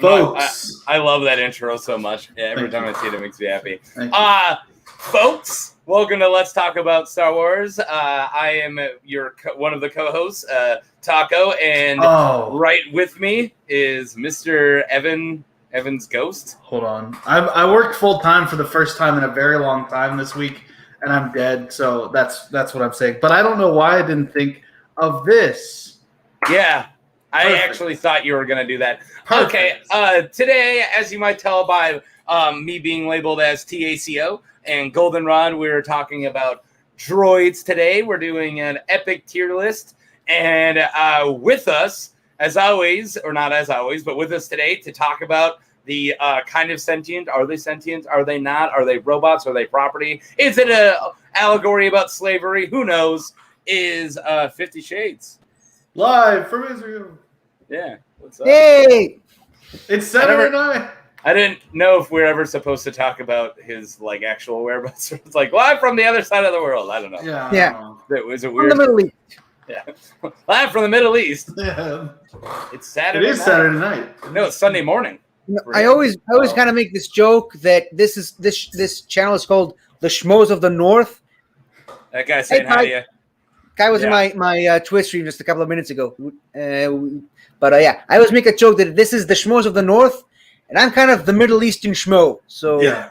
Folks. I love that intro so much. Every time I see it makes me happy. Folks, welcome to Let's Talk About Star Wars. I am one of the co-hosts, Taco, and right with me is Mr. Evan's Ghost. Hold on. I worked full time for the first time in a very long time this week, and I'm dead. So that's what I'm saying. But I don't know why I didn't think of this. Yeah. Perfect. I actually thought you were going to do that. Perfect. Okay, today, as you might tell by me being labeled as TACO and Goldenrod, we're talking about droids today. We're doing an epic tier list. And with us, as always, or not as always, but with us today to talk about the kind of sentient. Are they sentient? Are they not? Are they robots? Are they property? Is it an allegory about slavery? Who knows? Is 50 Shades. Live from Israel. Yeah. What's up? Hey! It's Saturday night. I didn't know if we were ever supposed to talk about his actual whereabouts. It's like live from the other side of the world. I don't know. Yeah. Was it From weird? the Middle East. Yeah. Live from the Middle East. Yeah. It's Saturday. It is Saturday night. No, it's Sunday morning. I always kind of make this joke that this channel is called the Schmoes of the North. That guy saying hi to you. Guy was in my Twitch stream just a couple of minutes ago. But I always make a joke that this is the Schmoes of the North, and I'm kind of the Middle Eastern Schmo. So yeah,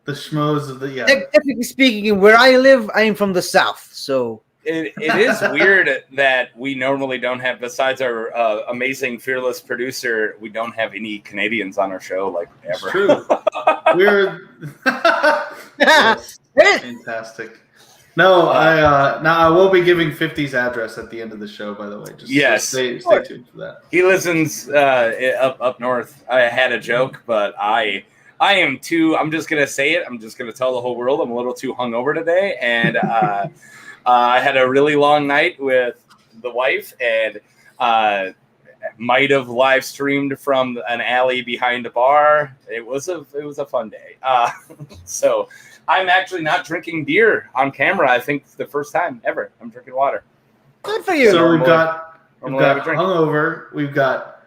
the Schmoes of the Technically speaking, where I live, I am from the South. So it is weird that we normally don't have, besides our amazing fearless producer, we don't have any Canadians on our show ever. It's true. We're fantastic. No, I will be giving 50's address at the end of the show, by the way. Just stay tuned for that. He listens up north. I had a joke, but I am too. I'm just gonna say it. I'm just gonna tell the whole world I'm a little too hungover today, and I had a really long night with the wife, and might have live streamed from an alley behind a bar. It was a fun day. So. I'm actually not drinking beer on camera. I think the first time ever. I'm drinking water. Good for you. So we've got hungover. We've got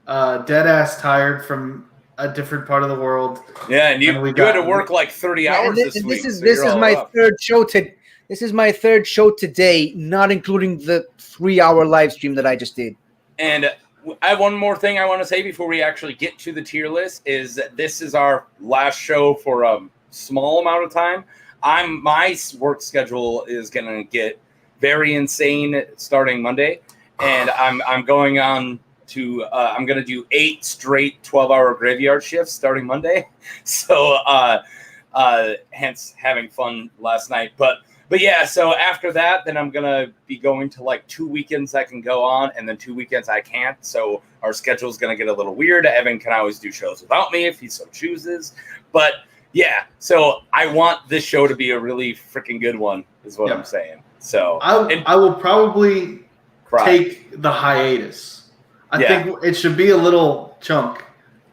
dead ass tired from a different part of the world. Yeah, and you had to work 30 hours this week. This is my third show This is my third show today, not including the 3-hour live stream that I just did. And I have one more thing I want to say before we actually get to the tier list is that this is our last show for small amount of time. My work schedule is gonna get very insane starting Monday, and I'm going on to I'm gonna do 8 straight 12-hour graveyard shifts starting Monday. So hence having fun last night. But yeah, so after that, then I'm gonna be going to 2 weekends I can go on, and then 2 weekends I can't. So our schedule is gonna get a little weird. Evan can always do shows without me if he so chooses, but. Yeah, so I want this show to be a really freaking good one, is what I'm saying. So I will probably take the hiatus. I think it should be a little chunk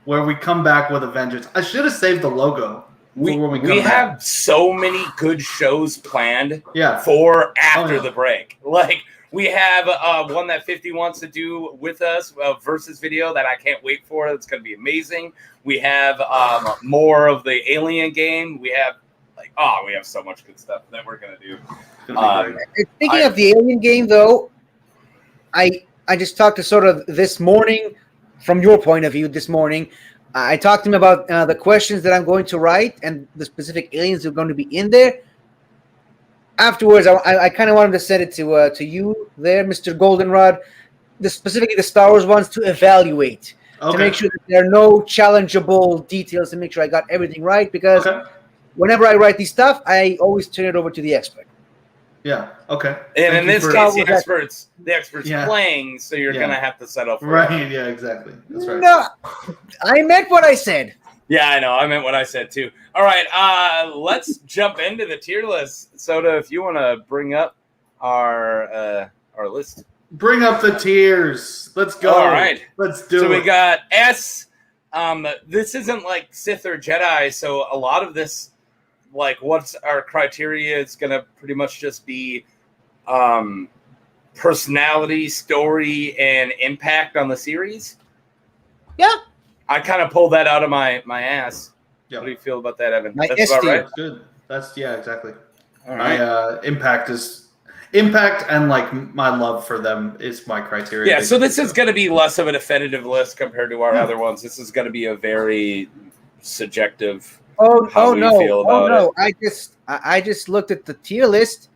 where we come back with a vengeance. I should have saved the logo. We have so many good shows planned for after the break. We have one that 50 wants to do with us, versus video that I can't wait for. It's going to be amazing. We have more of the Alien game. We have we have so much good stuff that we're going to do. Speaking of the Alien game, though, I just talked to sort of this morning, from your point of view this morning, I talked to him about the questions that I'm going to write and the specific aliens that are going to be in there. Afterwards, I kind of wanted to send it to you there, Mr. Goldenrod, specifically the Star Wars ones, to evaluate, to make sure that there are no challengeable details, to make sure I got everything right, because whenever I write these stuff, I always turn it over to the expert. Yeah, okay. And in this case, the expert's playing, so you're going to have to settle for it. Right, yeah, exactly. That's right. No, I meant what I said. Yeah, I know. I meant what I said, too. All right, let's jump into the tier list. Soda, if you want to bring up our list. Bring up the tiers. Let's go. All right. Let's do it. So we got S. This isn't like Sith or Jedi, so a lot of this, what's our criteria is going to pretty much just be personality, story, and impact on the series. Yeah. I kind of pulled that out of my ass. Yeah. What do you feel about that, Evan? My That's about SD. right. That's good. That's exactly. All right. My impact and like my love for them is my criteria. Yeah, so this is going to be less of a definitive list compared to our other ones. This is going to be a very subjective. No! I just looked at the tier list.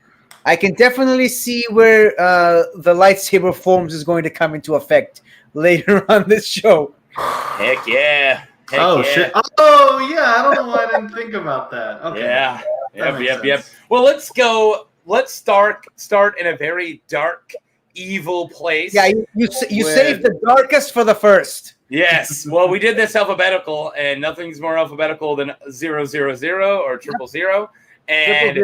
I can definitely see where the lightsaber forms is going to come into effect later on this show. Heck yeah! Shit! Oh yeah! I don't know why I didn't think about that. Okay. Yeah. Yep. Well, let's go. Let's start in a very dark, evil place. Yeah, you saved the darkest for the first. Yes. Well, we did this alphabetical, and nothing's more alphabetical than 000 or 000. And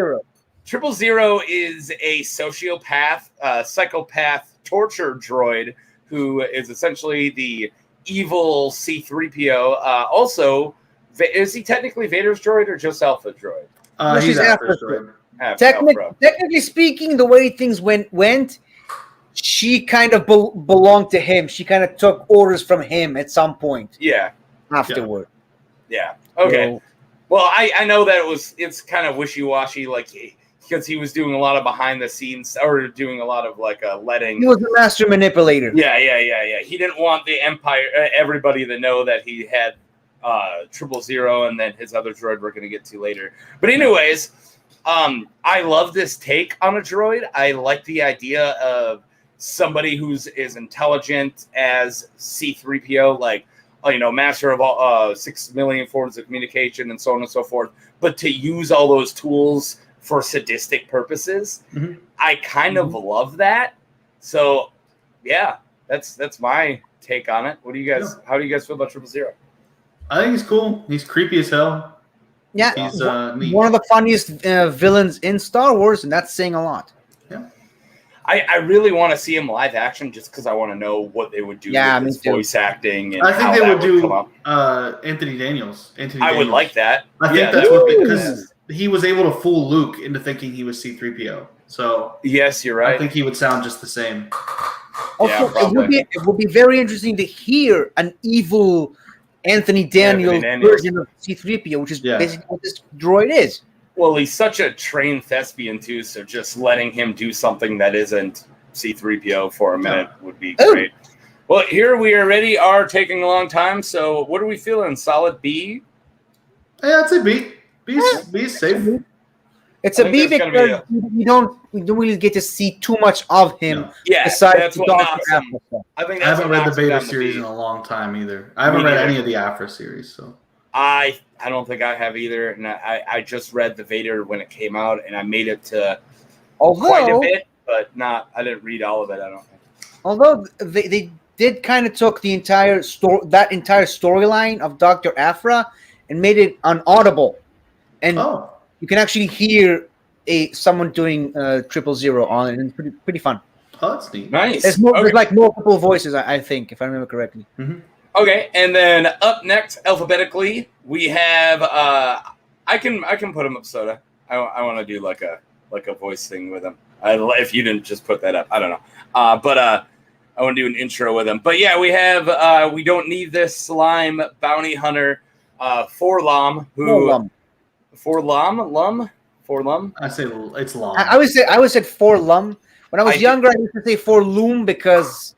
000 is a sociopath, psychopath torture droid who is essentially the evil C-3PO. Also, is he technically Vader's droid or just Alpha droid? He's Alpha's droid. Technically speaking, the way things went, she kind of belonged to him. She kind of took orders from him at some point. Yeah. Afterward. Yeah. Okay. Well, I know that it's kind of wishy-washy, like because he was doing a lot of behind the scenes or doing a lot of like letting. He was a master manipulator. Yeah. He didn't want the Empire, everybody to know that he had 000 and then his other droid we're going to get to later. But anyways, I love this take on a droid. I like the idea of somebody who's as intelligent as C-3PO, like, master of all 6 million forms of communication and so on and so forth, but to use all those tools for sadistic purposes. Mm-hmm. I kind of love that. So yeah, that's my take on it. What do you guys, how do you guys feel about 000? I think he's cool. He's creepy as hell. Yeah, he's one of the funniest villains in Star Wars, and that's saying a lot. Yeah, I really want to see him live action just because I want to know what they would do with his voice acting. And I think they would do Anthony Daniels. I would like that. I think that's what, because he was able to fool Luke into thinking he was C-3PO. So yes, you're right. I think he would sound just the same. Also, it would be very interesting to hear an evil Anthony Daniels version of C-3PO, which is basically what this droid is. Well, he's such a trained thespian, too, so just letting him do something that isn't C-3PO for a minute would be great. Well, here we already are taking a long time, so what are we feeling? Solid B? Yeah, I'd say B. B's safe. It's a B because we don't really get to see too much of him. No. Yeah, besides the Dr. I haven't read the Beta series in a long time either. I haven't read any of the Afra series, so I don't think I have either. And I just read the Vader when it came out, and I made it to quite a bit, but I didn't read all of it. I don't think. Although they did kind of took the entire storyline of Dr. Afra and made it on Audible, and you can actually hear someone doing 000 on it, and it's pretty fun. Oh, that's neat. Nice. There's like multiple voices, I think, if I remember correctly. Mm-hmm. Okay, and then up next, alphabetically, we have I can put him up, Soda. I want to do like a voice thing with him. If you didn't just put that up, I don't know. But I want to do an intro with him. But yeah, we have we don't need this slime bounty hunter, Forlom, who. Forlum. I say it's Lom. I would say Forlum. When I was younger, I used to say Forloom because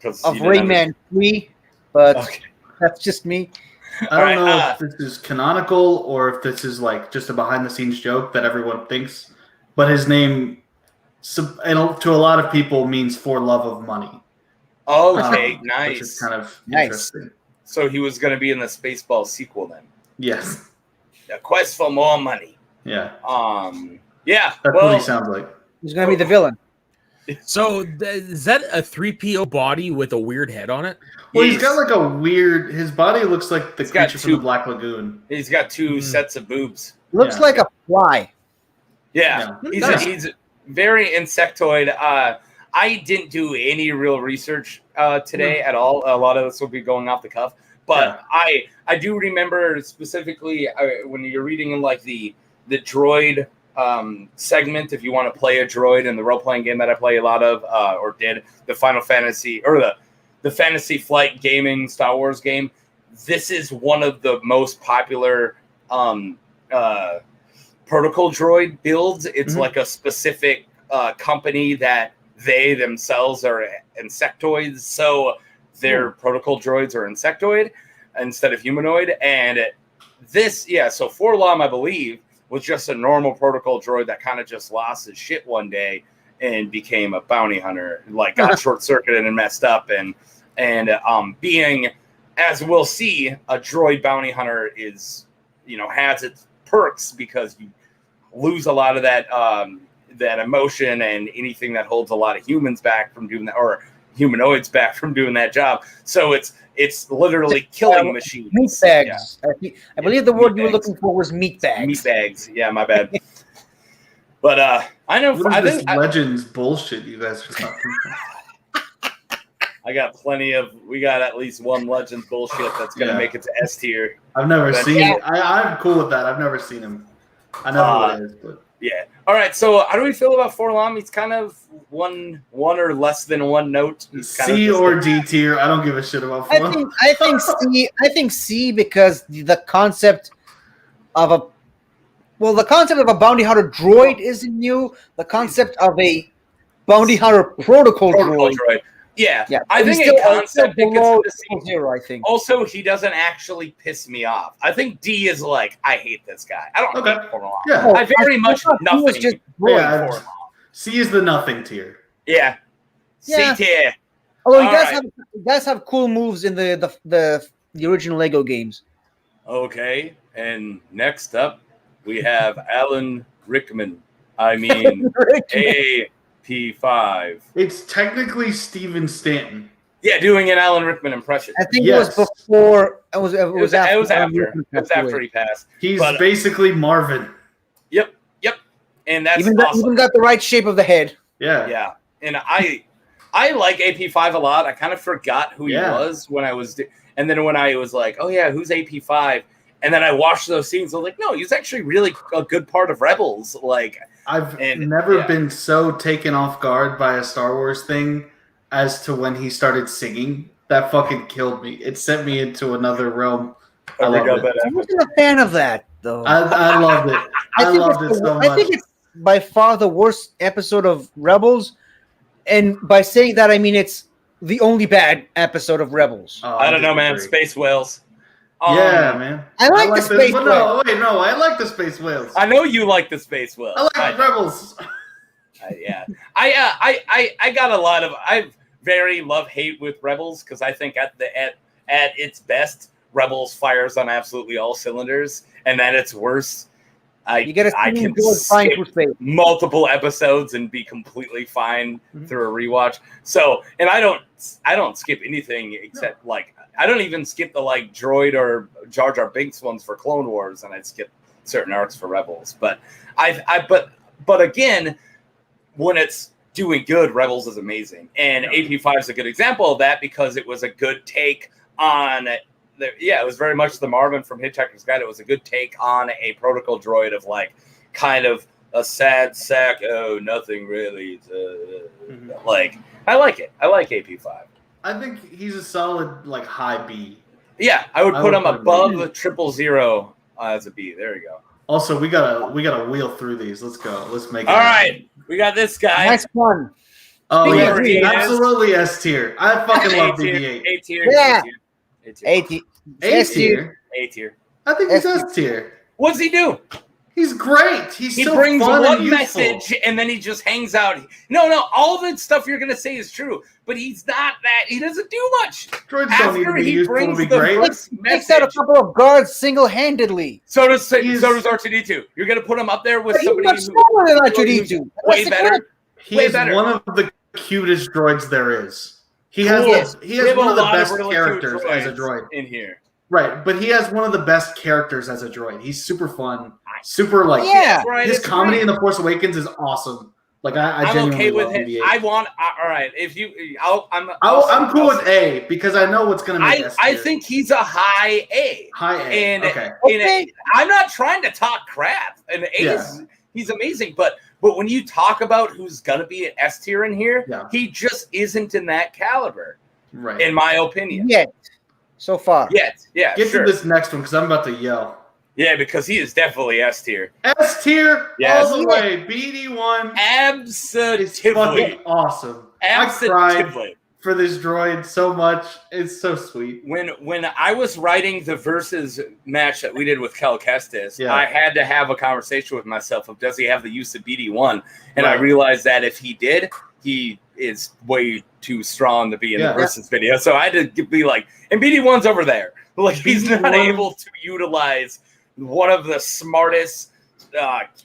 of Rayman 3, but that's just me. I don't know if this is canonical or if this is like just a behind-the-scenes joke that everyone thinks, but his name, to a lot of people, means for love of money. Okay, nice. Which is kind of interesting. So he was going to be in the Spaceball sequel then? Yes. The quest for more money. Yeah. Yeah. That's what he sounds like. He's going to be the villain. So is that a 3PO body with a weird head on it? Well, he's got like a weird. His body looks like the creature from the Black Lagoon. He's got two sets of boobs. Looks like a fly. Yeah. He's very insectoid. I didn't do any real research today at all. A lot of this will be going off the cuff. But I do remember specifically when you're reading in like the droid segment, if you want to play a droid in the role-playing game that I play a lot of, or did, the Final Fantasy, or the Fantasy Flight gaming Star Wars game, this is one of the most popular protocol droid builds. It's like a specific company that they themselves are insectoids, so their protocol droids are insectoid instead of humanoid. And this, so Forlom, I believe, was just a normal protocol droid that kind of just lost his shit one day and became a bounty hunter, like got short-circuited and messed up. And being, as we'll see, a droid bounty hunter is, has its perks because you lose a lot of that that emotion and anything that holds a lot of humans back from doing that, or humanoids back from doing that job. So it's literally killing machines. Meat bags. Yeah. I believe the word you were looking for was meat bags. Meat bags. Yeah, my bad. But I know. What is this Legends bullshit you guys are talking about? I got plenty of. We got at least one Legends bullshit that's gonna make it to S tier. I've never seen it. I'm cool with that. I've never seen him. I know who it is, but yeah. All right. So how do we feel about Forlom? He's kind of one or less than one note. C or D tier. I don't give a shit about Forlom. I think C. I think C because the concept of a bounty hunter droid isn't new. The concept of a bounty hunter protocol droid. Yeah. I think a concept below zero. I think. Also, he doesn't actually piss me off. I think D is like, I hate this guy. I don't hate Forlom. Yeah. I very much nothing. Just C is the nothing tier. Yeah. C tier. Although he does have cool moves in the original Lego games. Okay, and next up we have Alan Rickman. I mean AP5. It's technically Steven Stanton. Yeah, doing an Alan Rickman impression. I think it was before. It was after he passed. He's basically Marvin. Yep. And that's even got the right shape of the head. Yeah. And I like AP5 a lot. I kind of forgot who he was when I was, and then when I was like, oh yeah, who's AP5? And then I watched those scenes. I was like, no, he's actually really a good part of Rebels. Like, I've never been so taken off guard by a Star Wars thing as to when he started singing. That fucking killed me. It sent me into another realm. I loved it. I wasn't a fan of that though. I loved it. I loved it so much. I think it's by far the worst episode of Rebels, and by saying that I mean it's the only bad episode of Rebels. I don't know, man. Space whales. Yeah, man. I like the space whales. No, I like the space whales. I know you like the space whales. I like Rebels. I got a lot of. I very love-hate with Rebels because I think at its best, Rebels fires on absolutely all cylinders, and at its worst, I can skip multiple episodes and be completely fine through a rewatch. So, and I don't skip anything except I don't even skip the droid or Jar Jar Binks ones for Clone Wars, and I skip certain arcs for Rebels. But but again, when it's doing good, Rebels is amazing, and AP5 is a good example of that because it was a good take on. It was very much the Marvin from Hitchhiker's Guide. It was a good take on a protocol droid of kind of a sad sack. Oh, nothing really. I like it. I like AP5. I think he's a solid high B. Yeah, I would put him above 000 as a B. There you go. Also, we gotta wheel through these. Let's go. Let's make it. All right, we got this guy. Next one. Oh yeah, absolutely S tier. I fucking love BB-8. A tier. Yeah. A tier. A tier. I think he's S tier. What's he do? He's great. He so brings fun one and message and then he just hangs out. No, all the stuff you're gonna say is true, but he's not that. He doesn't do much. Droids don't need to be useful to be great. Takes out a couple of guards single-handedly. So does R2D2. You're gonna put him up there with somebody much smaller than R2D2. Way better. He is one of the cutest droids there is. He has one of the best characters as a droid in here. Right, but he has one of the best characters as a droid. He's super fun, super his comedy in The Force Awakens is awesome. I'm okay with it. All right. If you, I'm cool with A because I know what's gonna make S tier. I think he's a high A. High A. And okay. I'm not trying to talk crap. And he's amazing, but when you talk about who's gonna be an S tier in here, he just isn't in that caliber. Right. In my opinion. Yet. so far. Yeah, Get sure. to this next one because I'm about to yell. Yeah, because he is definitely S tier. S tier Yes. all the way. BD1 Absolutely. is fucking awesome. I cried for this droid so much. It's so sweet. When I was writing the versus match that we did with Kel Kestis, Yeah. I had to have a conversation with myself of does he have the use of BD1? And I realized that if he did, he is way too strong to be in the versus video. So I had to be like, and BD1's over there. Like he's not able to utilize one of the smartest,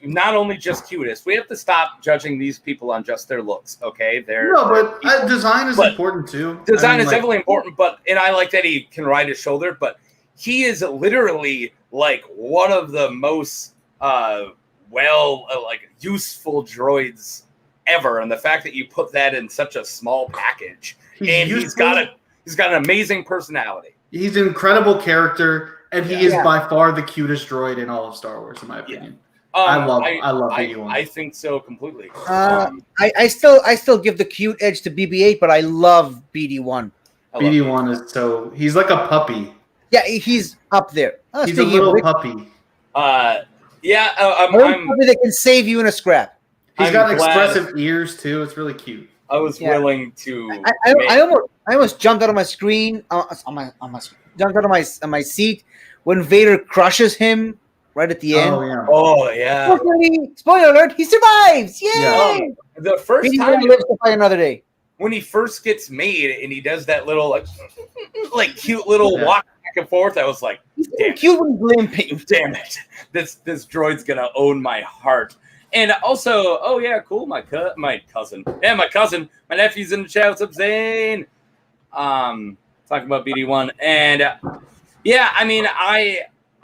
not only just cutest. We have to stop judging these people on just their looks, okay? Design is important too. Design is definitely important, and I like that he can ride his shoulder, but he is literally like one of the most useful droids ever. And the fact that you put that in such a small package, he's got an amazing personality. He's an incredible character. And he is by far the cutest droid in all of Star Wars, in my opinion. I love BD1. I think so completely. I still give the cute edge to BB-8, but I love BD1. BD1 is he's like a puppy. Yeah, he's up there. He's a little puppy. I'm puppy that can save you in a scrap. He's got expressive ears too. It's really cute. I was willing to. I almost jumped out of my screen jumped out of my seat when Vader crushes him right at the end. Oh yeah. Spoiler alert! He survives. Yay! Yeah. The first time he lives to fight another day. When he first gets made and he does that little like cute little walk back and forth, I was like, damn, cute when limping. Damn it! This droid's gonna own my heart. And also, cool. My cousin, my nephew's in the chat. What's up, Zane? Talking about BD1, and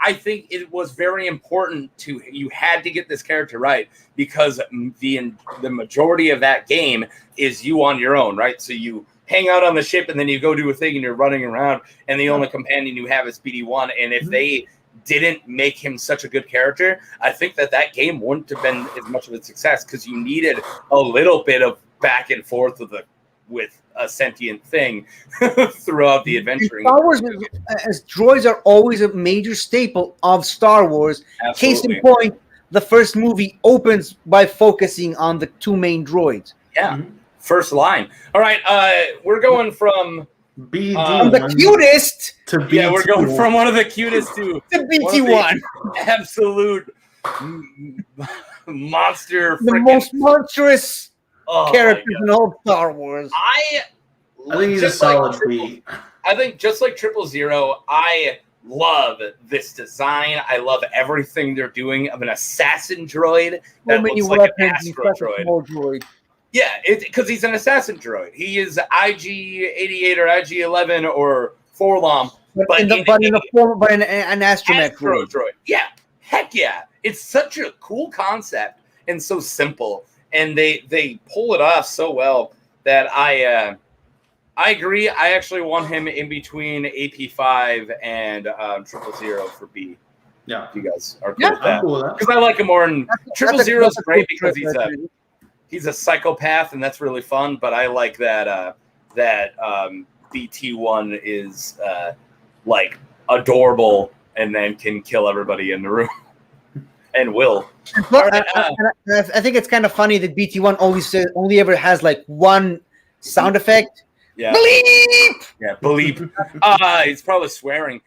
I think it was very important you had to get this character right because the majority of that game is you on your own, right? So you hang out on the ship and then you go do a thing and you're running around and the only companion you have is BD1. And if they didn't make him such a good character, I think that game wouldn't have been as much of a success because you needed a little bit of back and forth with a sentient thing throughout the adventuring. Star Wars, as droids are always a major staple of Star Wars. Absolutely. Case in point, the first movie opens by focusing on the two main droids. Yeah, first line. All right, we're going from BD the cutest to BT1. Yeah, we're going from one of the cutest to BT1. Absolute monster. The most monstrous characters in all Star Wars. I think he's a solid B. I think just like 000, I love this design. I love everything they're doing of an assassin droid that looks like an astro droid. Yeah, because he's an assassin droid. He is IG-88 or IG-11 or Forlom, but in the form of an astromech droid. Yeah, heck yeah! It's such a cool concept and so simple. And they pull it off so well that I agree. I actually want him in between AP5 and 000 for B. Yeah, you guys are cool with that. Cool with that. Because I like him more. And 000 is great because he's a psychopath, and that's really fun. But I like that BT1 is like adorable and then can kill everybody in the room. And will. I think it's kind of funny that BT1 only ever has like one sound effect. Yeah. Bleep! Yeah, bleep. He's probably swearing.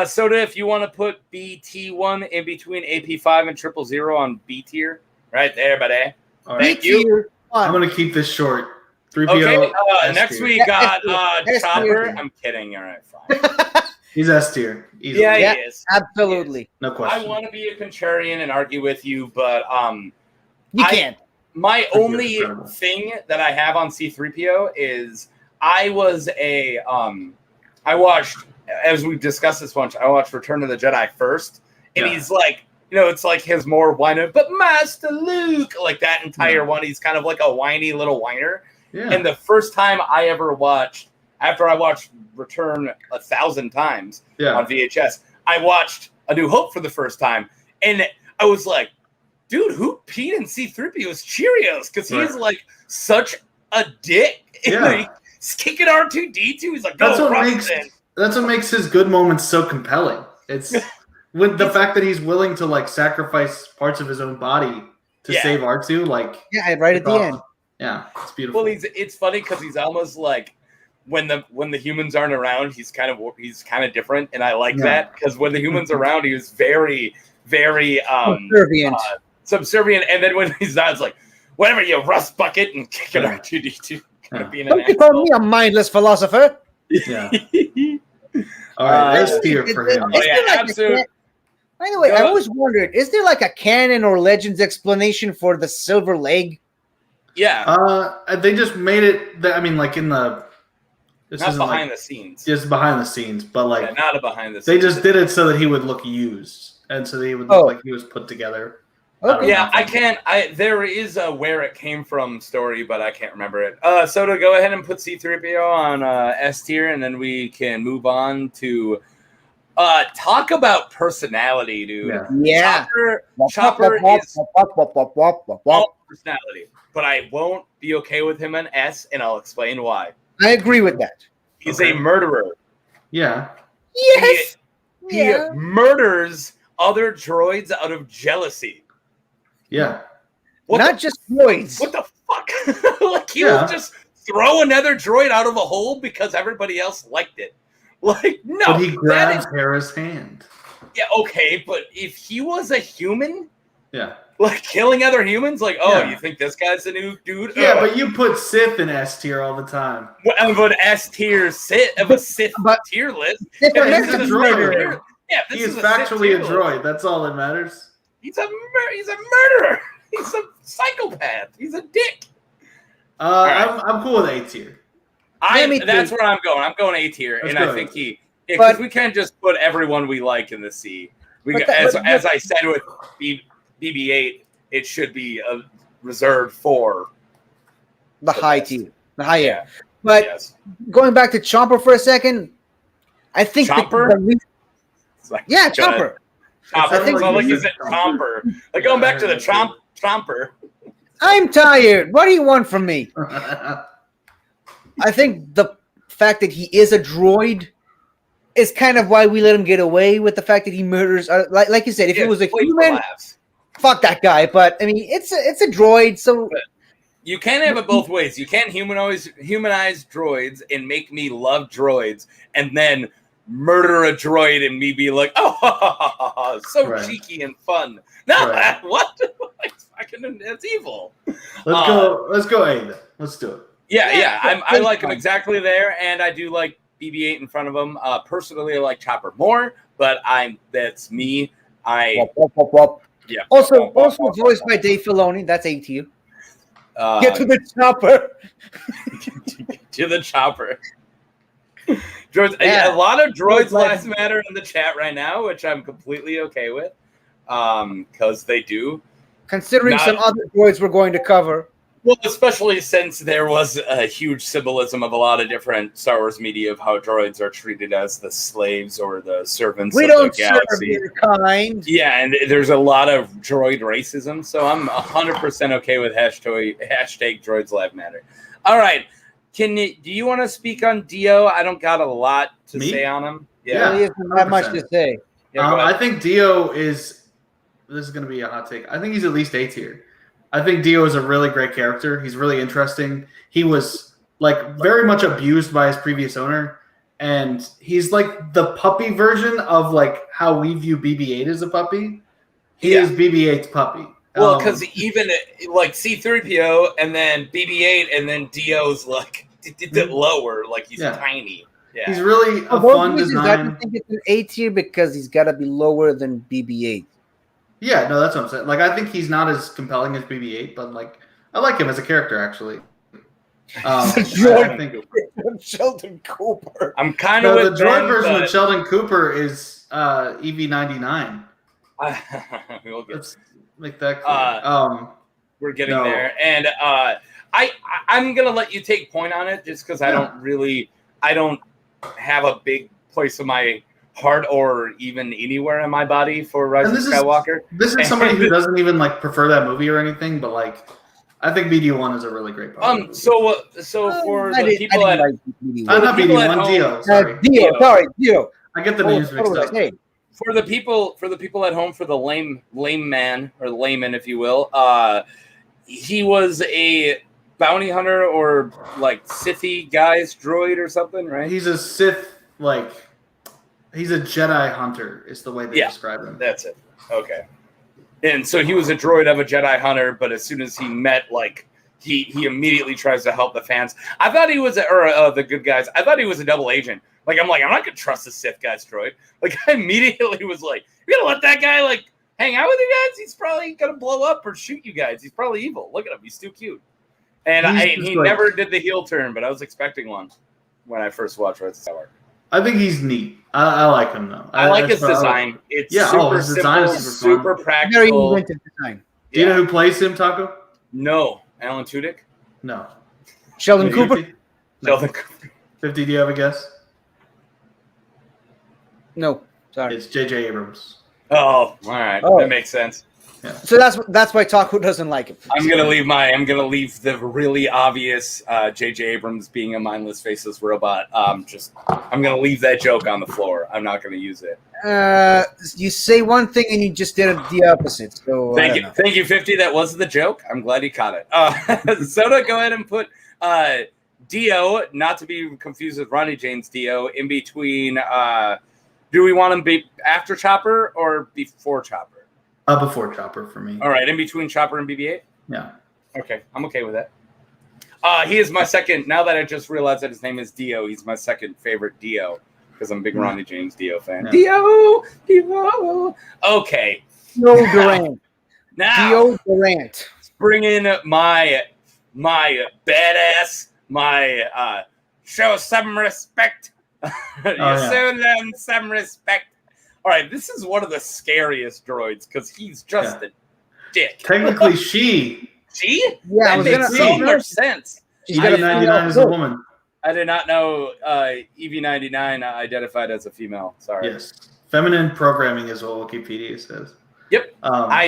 Soda, if you want to put BT1 in between AP5 and 000 on B tier, right there, buddy. All right. Thank you. I'm going to keep this short. 3PO. Okay, next we got Chopper. I'm kidding. All right, fine. He's S tier. He is. Absolutely. No question. I want to be a contrarian and argue with you, but you can't. My only thing that I have on C-3PO is I watched, as we discussed this once, I watched Return of the Jedi first, and he's like, it's like his more whiner, but Master Luke, like that entire one, he's kind of like a whiny little whiner. Yeah. And the first time I ever watched, after I watched Return 1,000 times on VHS, I watched A New Hope for the first time. And I was like, dude, who peed in C-3PO's Cheerios? Because he's like such a dick. Yeah. He's kicking R2-D2. He's like, that's That's what makes his good moments so compelling. It's with the fact that he's willing to like sacrifice parts of his own body to save R2. Like, Yeah, right at the end. Yeah, it's beautiful. Well, it's funny because he's almost like when the humans aren't around, he's kind of different, and I like that because when the humans are around, he was very subservient, and then when he's not, it's like whatever, you rust bucket, and kicking R2D2. Don't you call me a mindless philosopher? Yeah. All right, there's tier for him. Absolutely. By the way, I always wondered: is there like a canon or Legends explanation for the silver leg? Yeah. They just made it. I mean, like in the. This not behind the scenes. Just behind the scenes, but like not a behind the scenes. They just did it so that he would look used, and so that he would look like he was put together. Okay. I can't. There is a where it came from story, but I can't remember it. So to go ahead and put C-3PO on S tier, and then we can move on to talk about personality, dude. Yeah. Chopper is all personality, but I won't be okay with him on S, and I'll explain why. I agree with that. He's a murderer. Yeah. Yes. He murders other droids out of jealousy. Yeah. Not just droids. What the fuck? Like he'll just throw another droid out of a hole because everybody else liked it. Like, no. But he grabs Hera's hand. Yeah, okay, but if he was a human, like killing other humans, like, you think this guy's a new dude? Yeah, but you put Sith in S tier all the time. Well, of an S tier Sith tier list. He's a droid. Yeah, he is factually a droid. That's all that matters. He's a murderer. He's a psychopath. He's a dick. I'm cool with A tier. That's where I'm going. I'm going A tier, and I think because we can't just put everyone we like in the C. As I said with BB-8, it should be reserved for the high tier, the high end. But going back to Chomper for a second, I think Chomper. Chomper. I think like you said Chomper. Like going back to the Chomper. I'm tired. What do you want from me? I think the fact that he is a droid is kind of why we let him get away with the fact that he murders. Like you said, if he was a human, fuck that guy. But I mean, it's a droid, so you can't have it both ways. You can't humanize droids and make me love droids, and then murder a droid and me be like, cheeky and fun. No, what? That's evil. Let's go A then. Let's do it. I like him exactly there, and I do like BB-8 in front of him. Personally, I like Chopper more, but that's me. Yeah. Also voiced by Dave Filoni. That's A tier. Get to the chopper. To the chopper. Droids, a lot of droids lives matter in the chat right now, which I'm completely okay with, because they do. Considering some other droids we're going to cover. Well, especially since there was a huge symbolism of a lot of different Star Wars media of how droids are treated as the slaves or the servants of the galaxy. Serve your kind. Yeah, and there's a lot of droid racism, so I'm 100% okay with hashtag droids live matter. All right. Do you want to speak on Dio? I don't got a lot to say on him. Yeah, he doesn't have much to say. I think Dio is. This is going to be a hot take. I think he's at least A tier. I think Dio is a really great character. He's really interesting. He was like very much abused by his previous owner, and he's like the puppy version of like how we view BB-8 as a puppy. He is BB-8's puppy. Well, because even like C-3PO and then BB-8 and then Dio's like lower, like he's tiny. Yeah. He's really a fun design. I think it's an A tier because he's got to be lower than BB-8. Yeah, no, that's what I'm saying. Like, I think he's not as compelling as BB-8, but like, I like him as a character actually. Sheldon Cooper. I'm kind of the droid version of Sheldon Cooper is EV-99. Let's make that clear. We're getting there, and I'm gonna let you take point on it just because I don't have a big place in my heart or even anywhere in my body for Rise of Skywalker. This is somebody who doesn't even like prefer that movie or anything, but like I think BD1 is a really great part. So for the people at like not people at BD1, home- Dio. Sorry, Dio. Sorry, Dio. I get the names mixed up. for the people at home, for the lame man or layman, if you will, he was a bounty hunter or like Sithy guy's droid or something, right? He's a Sith, he's a Jedi hunter, is the way they describe him. That's it. Okay. And so he was a droid of a Jedi hunter, but as soon as he met, he immediately tries to help the fans. I thought he was, the good guys. I thought he was a double agent. I'm not gonna trust the Sith guy's droid. I immediately was like, you're gonna let that guy hang out with you guys? He's probably gonna blow up or shoot you guys. He's probably evil. Look at him. He's too cute. And he never did the heel turn, but I was expecting one when I first watched Rise of Skywalker. I think he's neat. I like him though. I like his design. It's super his design simple, is super fun. practical. Very inventive design. Do you know who plays him, Taco? No, Alan Tudyk. No. Sheldon Cooper? 50? Sheldon Cooper. 50, do you have a guess? No, sorry. It's J.J. Abrams. Oh, all right. Oh. That makes sense. Yeah. So that's why Taco doesn't like him. I'm gonna leave the really obvious J.J. Abrams being a mindless, faceless robot. I'm gonna leave that joke on the floor. I'm not gonna use it. You say one thing and you just did the opposite. So Thank you, 50. That was the joke. I'm glad he caught it. Soda, go ahead and put Dio, not to be confused with Ronnie James Dio, in between. Do we want him be after Chopper or before Chopper? Before Chopper for me. All right, in between Chopper and BB-8? Yeah. Okay, I'm okay with that. He is my second, now that I just realized that his name is Dio, he's my second favorite Dio, because I'm a big Ronnie James Dio fan. Yeah. Dio! Okay. Dio Durant. Now, Dio Durant. bring in my badass, show some respect. Show them some respect. All right, this is one of the scariest droids because he's just a dick. Technically, she. She? Yeah, that makes so much sense. She's got 99 as a woman. I did not know EV99 identified as a female. Sorry. Yes. Feminine programming is what Wikipedia says. Yep.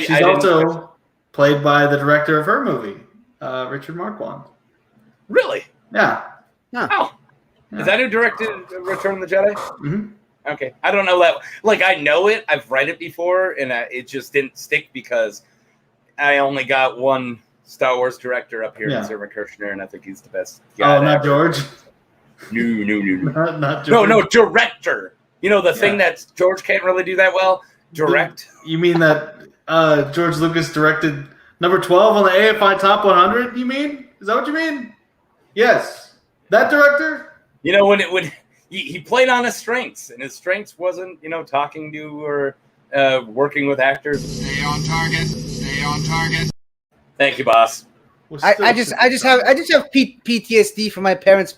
She's also played by the director of her movie, Richard Marquand. Really? Yeah. Oh. Yeah. Is that who directed Return of the Jedi? Mm-hmm. Okay. I don't know that. I know it. I've read it before, and it just didn't stick because I only got one Star Wars director up here, Zerman Kirshner, and I think he's the best guy. Oh, not George? No. Not George. No, director. You know, the thing that George can't really do that well? Direct. You mean that George Lucas directed number 12 on the AFI Top 100, you mean? Is that what you mean? Yes. That director? You know, when he played on his strengths, and his strengths wasn't, talking to or working with actors. Stay on target. Stay on target. Thank you, boss. I just have PTSD from my parents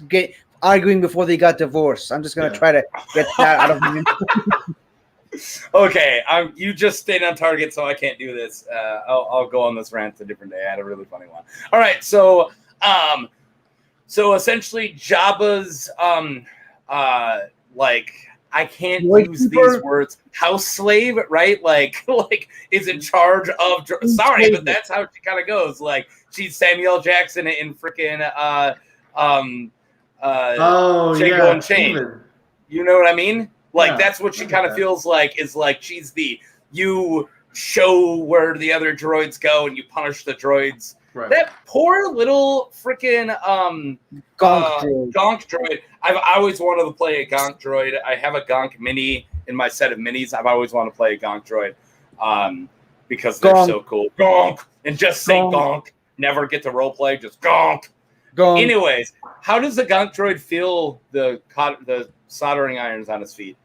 arguing before they got divorced. I'm just gonna try to get that out of me. Okay, you just stayed on target, so I can't do this. I'll go on this rant a different day. I had a really funny one. All right, so essentially, Jabba's I can't use these words. House slave, right? Is in charge of. Sorry, but that's how she kind of goes. She's Samuel Jackson in freaking Django Unchained. You know what I mean? That's what she kind of feels like. Is she's you show where the other droids go and you punish the droids. Right. That poor little freaking Gonk droid. I've always wanted to play a Gonk droid. I have a Gonk mini in my set of minis. I've always wanted to play a Gonk droid because they're so cool. Gonk! And just say Gonk. Never get to role play. Just Gonk. Gonk. Anyways, how does the Gonk droid feel the soldering irons on his feet?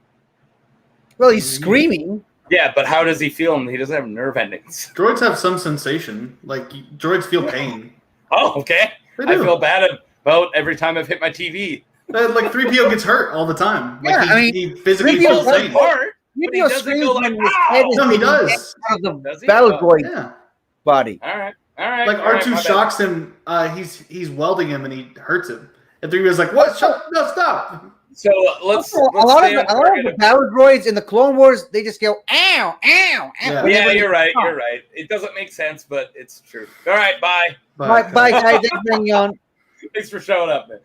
Well, he's screaming. Yeah, but how does he feel? He doesn't have nerve endings. Droids have some sensation. Droids feel pain. Oh, okay. I feel bad about every time I've hit my TV. 3PO gets hurt all the time. He physically feels pain. But he doesn't go No, he does. Does he? Battle droid body. All right. R2 shocks him. He's welding him and he hurts him. And 3PO's like, "What? No, stop!" So let's a lot stay on of target. the battle droids in the Clone Wars, they just go ow, ow, ow. Yeah. Yeah, you're right. You're right. It doesn't make sense, but it's true. All right, bye. Bye, guys. Thanks for being on. Thanks for showing up, man.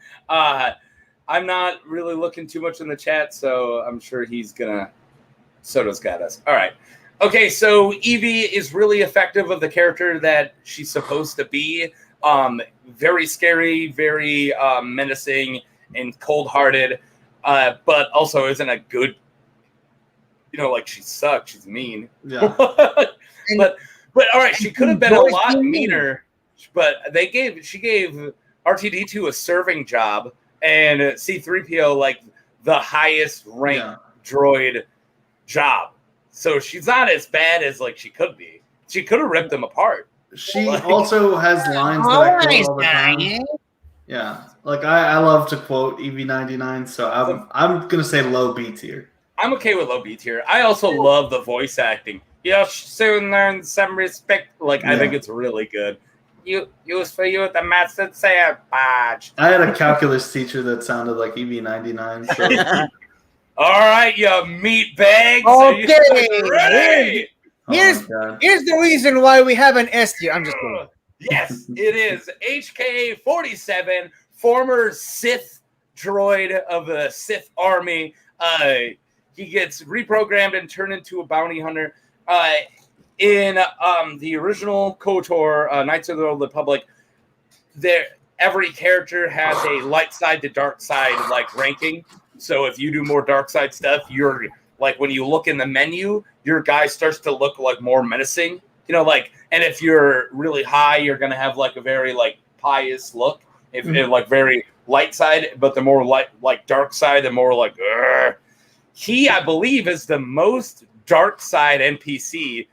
I'm not really looking too much in the chat, so I'm sure he's gonna. Soto's got us. All right. Okay, so Evie is really effective of the character that she's supposed to be. Very scary, very menacing, and cold-hearted, but also isn't a good. Like she sucks. She's mean. Yeah. but all right, she could have been a Droids lot being meaner. But she gave R2D2 a serving job and C3PO like the highest ranked droid job. So she's not as bad as like she could be. She could have ripped them apart. She also has lines that I quote all the time. Yeah, like I love to quote EV99, so I'm gonna say low B tier. I'm okay with low B tier. I also love the voice acting. You'll soon learn some respect. I think it's really good. Use for you the message say badge. I had a calculus teacher that sounded like EV99. So. All right, you meat bags. Okay. Here's the reason why we have an S tier. I'm just kidding. Yes, it is HK-47, former Sith droid of the Sith Army. He gets reprogrammed and turned into a bounty hunter. In the original KOTOR, Knights of the Old Republic, every character has a light side to dark side ranking. So if you do more dark side stuff, you're when you look in the menu, your guy starts to look more menacing. And if you're really high, you're gonna have a very pious look. If very light side, but the more dark side, the more Urgh. He, I believe, is the most dark side NPC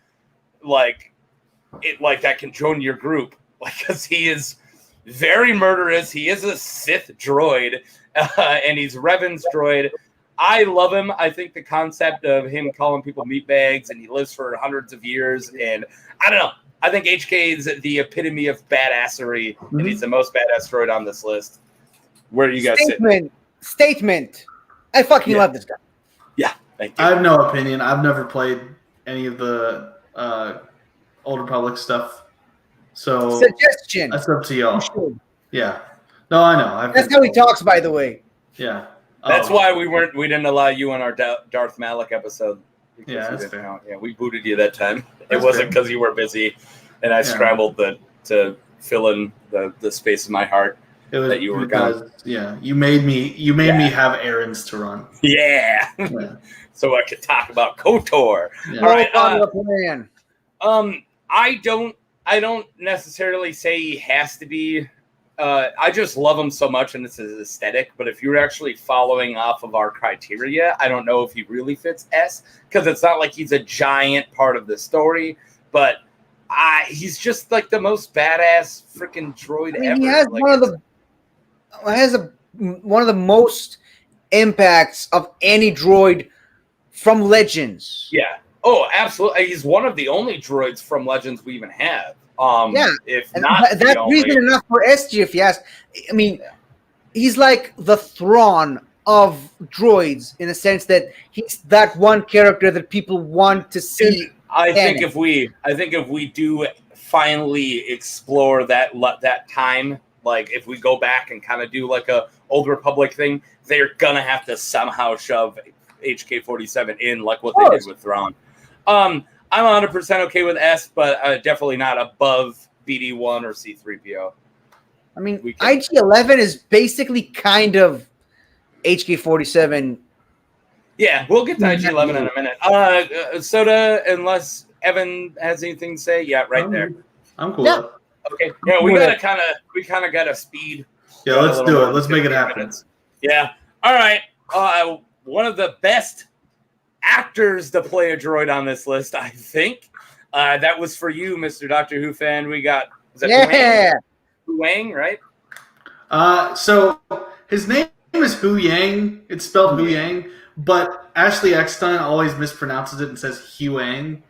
that can join your group, because he is very murderous. He is a Sith droid, and he's Revan's droid. I love him. I think the concept of him calling people meatbags and he lives for hundreds of years, and I don't know. I think HK is the epitome of badassery, and he's the most badass droid on this list. Where are you guys sitting? Statement. I fucking love this guy. Yeah, thank you. I have no opinion. I've never played any of the Old Republic stuff. So Suggestion. that's up to y'all. Yeah. No, I know. That's how he talks, by the way. Yeah. That's why we didn't allow you on our Darth Malik episode. Yeah, that's fair. Yeah, we booted you that time. It wasn't because you were busy, and I scrambled to fill in the space in my heart that you were gone. Yeah, you made me have errands to run. Yeah. So I could talk about KOTOR. Yeah. All right. Plan. I don't necessarily say he has to be. I just love him so much, and it's his aesthetic. But if you're actually following off of our criteria, I don't know if he really fits S, because it's not like he's a giant part of the story. But he's just the most badass freaking droid ever. He has one of the most impacts of any droid from Legends. Yeah. Oh, absolutely. He's one of the only droids from Legends we even have. If not, that's reason enough for SG. If you ask, I mean, he's like the Thrawn of droids in a sense that he's that one character that people want to see. I think if we do finally explore that time, if we go back and kind of do a Old Republic thing, they're gonna have to somehow shove HK-47 in what they did with Thrawn. I'm 100% okay with S, but definitely not above BD1 or C3PO. I mean, IG-11 is basically kind of HK-47. Yeah, we'll get to IG-11 in a minute. Soda, unless Evan has anything to say, right there. I'm cool. Yeah. Okay. Yeah, we kind of got to speed. Yeah, let's do it. Let's make it happen. Minutes. Yeah. All right. One of the best actors to play a droid on this list, I think. That was for you, Mr. Doctor Who fan. We got Hu Wang, right? So his name is Hu Yang. It's spelled Hu Yang, but Ashley Eckstein always mispronounces it and says Huang.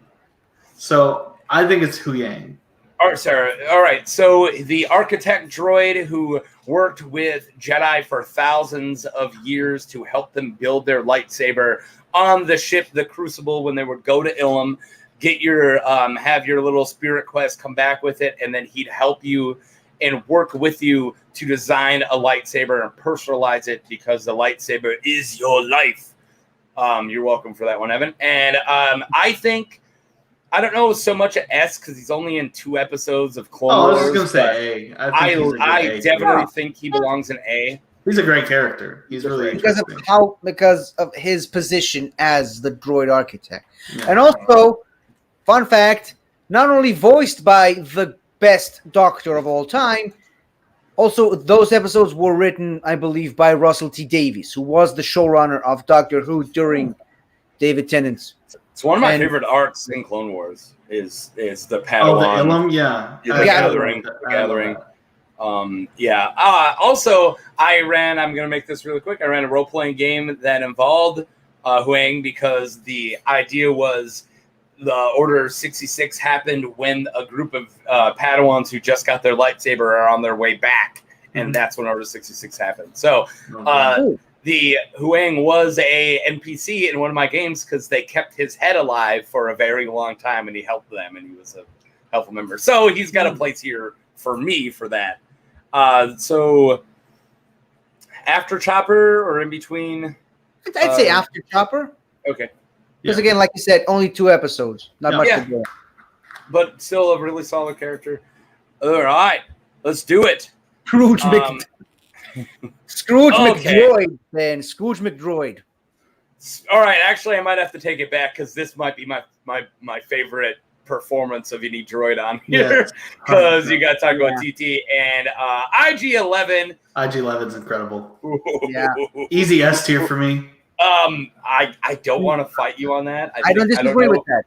So I think it's Hu Yang. All right. So the architect droid who worked with Jedi for thousands of years to help them build their lightsaber on the ship, the Crucible, when they would go to Ilum, get your have your little spirit quest, come back with it, and then he'd help you and work with you to design a lightsaber and personalize it because the lightsaber is your life. You're welcome for that one, Evan. And I think. I don't know so much at S because he's only in 2 episodes of Clone Wars. I was just gonna say A. I definitely think he belongs in A. He's a great character. He's really because of his position as the droid architect, Yeah. and also, fun fact: not only voiced by the best Doctor of all time, also those episodes were written, I believe, by Russell T Davies, who was the showrunner of Doctor Who during David Tennant's. It's one of my favorite arcs in Clone Wars is the Padawan. Oh, the Ilum, yeah. The Gathering. Also, I'm going to make this really quick. I ran a role-playing game that involved Huang because the idea was the Order 66 happened when a group of Padawans who just got their lightsaber are on their way back, and that's when Order 66 happened. So, the Huang was a NPC in one of my games because they kept his head alive for a very long time, and he helped them, and he was a helpful member. So he's got a place here for me for that. So after Chopper or in between? I'd say after Chopper. Okay. Because again, like you said, only 2 episodes. Not much to do. But still a really solid character. All right. Let's do it. Scrooge McDroid, then. Scrooge McDroid. All right, actually, I might have to take it back because this might be my favorite performance of any droid on here. Because you got to talk about TT and IG-11. IG-11's incredible. Yeah. Easy S tier for me. I don't want to fight you on that. I don't disagree with that.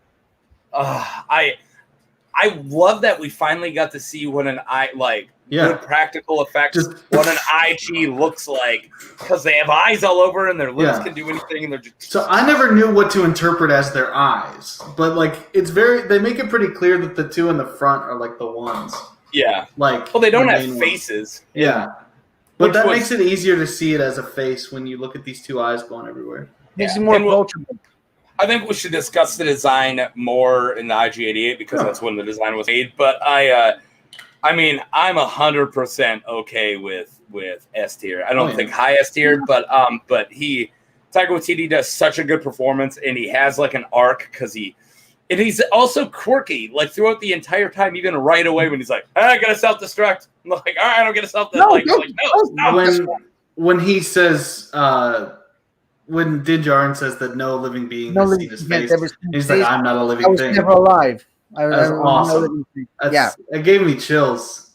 I love that we finally got to see what an good practical effects, what an IG looks like, because they have eyes all over and their lips can do anything, and they're just. So I never knew what to interpret as their eyes, but they make it pretty clear that the 2 in the front are like the ones. Yeah. Well, they don't have faces. Yeah. But that makes it easier to see it as a face when you look at these 2 eyes going everywhere. Makes it more approachable. I think we should discuss the design more in the IG-88 because that's when the design was made. But I'm 100% okay with S tier. I don't think high S tier, but Taika Waititi does such a good performance, and he has like an arc because he's also quirky like throughout the entire time, even right away when he's like, I gotta self-destruct. I'm like, all right, I don't get to self-destruct. When he says. When Din Djarin says that no living being has seen his face, he's like, I'm not a living thing. I was never alive. That's awesome. It gave me chills.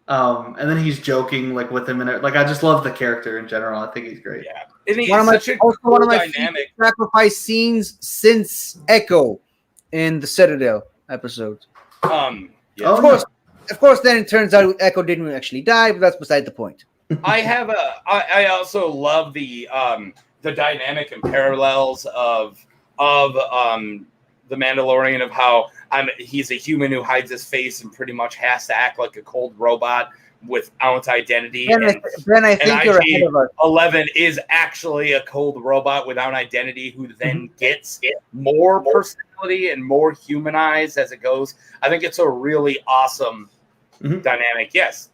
And then he's joking with him, and I just love the character in general. I think he's great. Yeah, and one of my favorite sacrifice scenes since Echo in the Citadel episode. Of course. Then it turns out Echo didn't actually die, but that's beside the point. I also love the dynamic and parallels of the Mandalorian, of how he's a human who hides his face and pretty much has to act like a cold robot without identity. Then I think you're ahead of us. 11 is actually a cold robot without identity who then gets more personality and more humanized as it goes. I think it's a really awesome dynamic. Yes,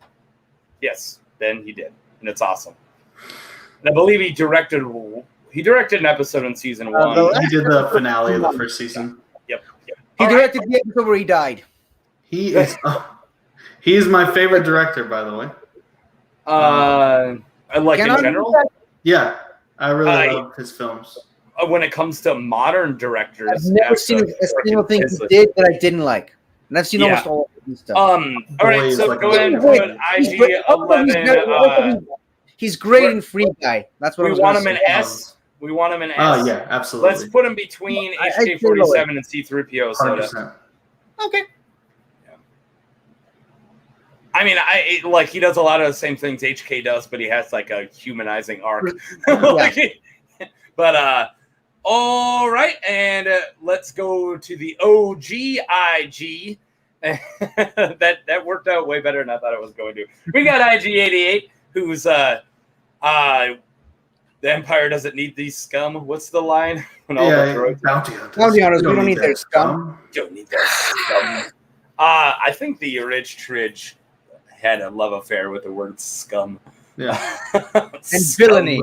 then he did, and it's awesome. And I believe he directed an episode in season 1. He did the finale of the first season. Yep. He directed the episode where he died. He is my favorite director, by the way. In general? Yeah, I really love his films. When it comes to modern directors, I've never seen a single thing he did that I didn't like. And I've seen almost all of his stuff. All right, so go ahead and put IG-11. He's great in Free Guy. That's what we want him in S. We want him in S. Oh yeah, absolutely. Let's put him between HK-47 and C-3PO. 100%. Okay. Yeah. He does a lot of the same things HK does, but he has a humanizing arc. But all right, and let's go to the OG IG. that worked out way better than I thought it was going to. We got IG88, who's the Empire doesn't need these scum. What's the line? When all the droids bounty hunters. Bounty hunters, we don't need their scum. Don't need that scum. I think the Rich Tridge had a love affair with the word scum. Yeah. And villainy.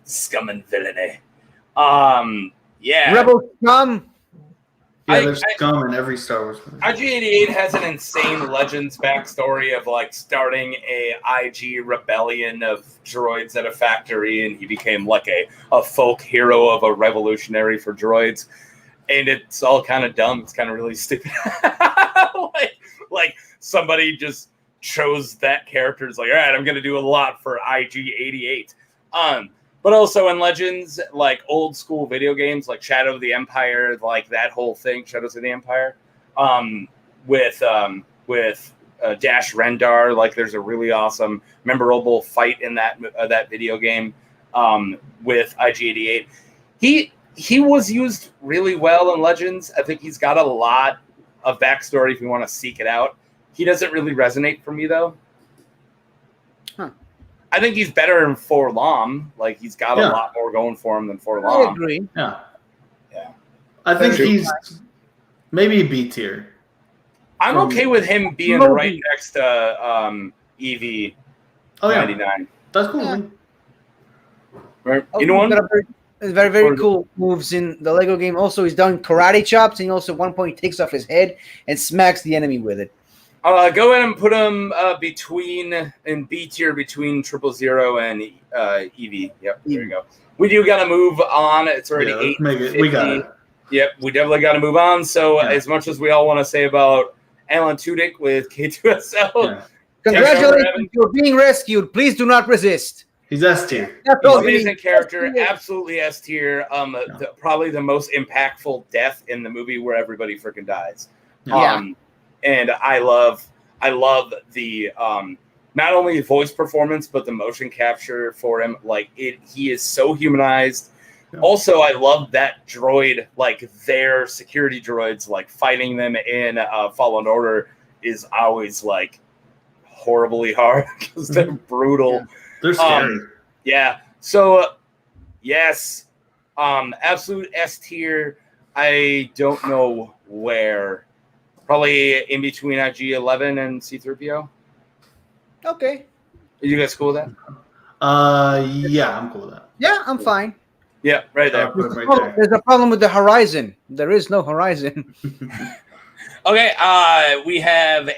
Scum and villainy. Yeah. Rebel scum. Yeah, there's scum in every Star Wars movie. IG88 has an insane Legends backstory of like starting a IG rebellion of droids at a factory, and he became like a folk hero of a revolutionary for droids. And it's all kind of dumb. It's kind of really stupid. like somebody just chose that character. It's like, all right, I'm going to do a lot for IG88. But also in Legends, like old school video games, like Shadow of the Empire, like that whole thing, Shadows of the Empire, with Dash Rendar, like there's a really awesome, memorable fight in that video game with IG88. He was used really well in Legends. I think he's got a lot of backstory if you want to seek it out. He doesn't really resonate for me though. Huh. I think he's better in Forlom. Like he's got a lot more going for him than Forlom. I agree. Yeah. Yeah. I think he's maybe B tier. I'm okay with him being right next to EV 99. That's cool. Yeah. Right. You know what? Very, very cool moves in the Lego game. Also, he's done karate chops, and he also at one point takes off his head and smacks the enemy with it. Go ahead and put him in B tier between 000 and EV. Yep, there you go. We do got to move on. It's already 8:50. We got it. Yep, we definitely got to move on. So as much as we all want to say about Alan Tudyk with K2SO, congratulations, you're being rescued. Please do not resist. He's S tier. He's an amazing character, absolutely S tier. Probably the most impactful death in the movie where everybody freaking dies. And I love the not only voice performance but the motion capture for him. Like he is so humanized. Yeah. Also, I love that droid, like their security droids, like fighting them in Fallen Order is always like horribly hard because they're brutal. Yeah. They're scary. Yeah. So yes, absolute S tier. I don't know where. Probably in between IG-11 and C-3PO. Okay. Are you guys cool with that? Yeah, I'm cool with that. Yeah, I'm fine. Yeah, right there. There's a problem with the horizon. There is no horizon. Okay, we have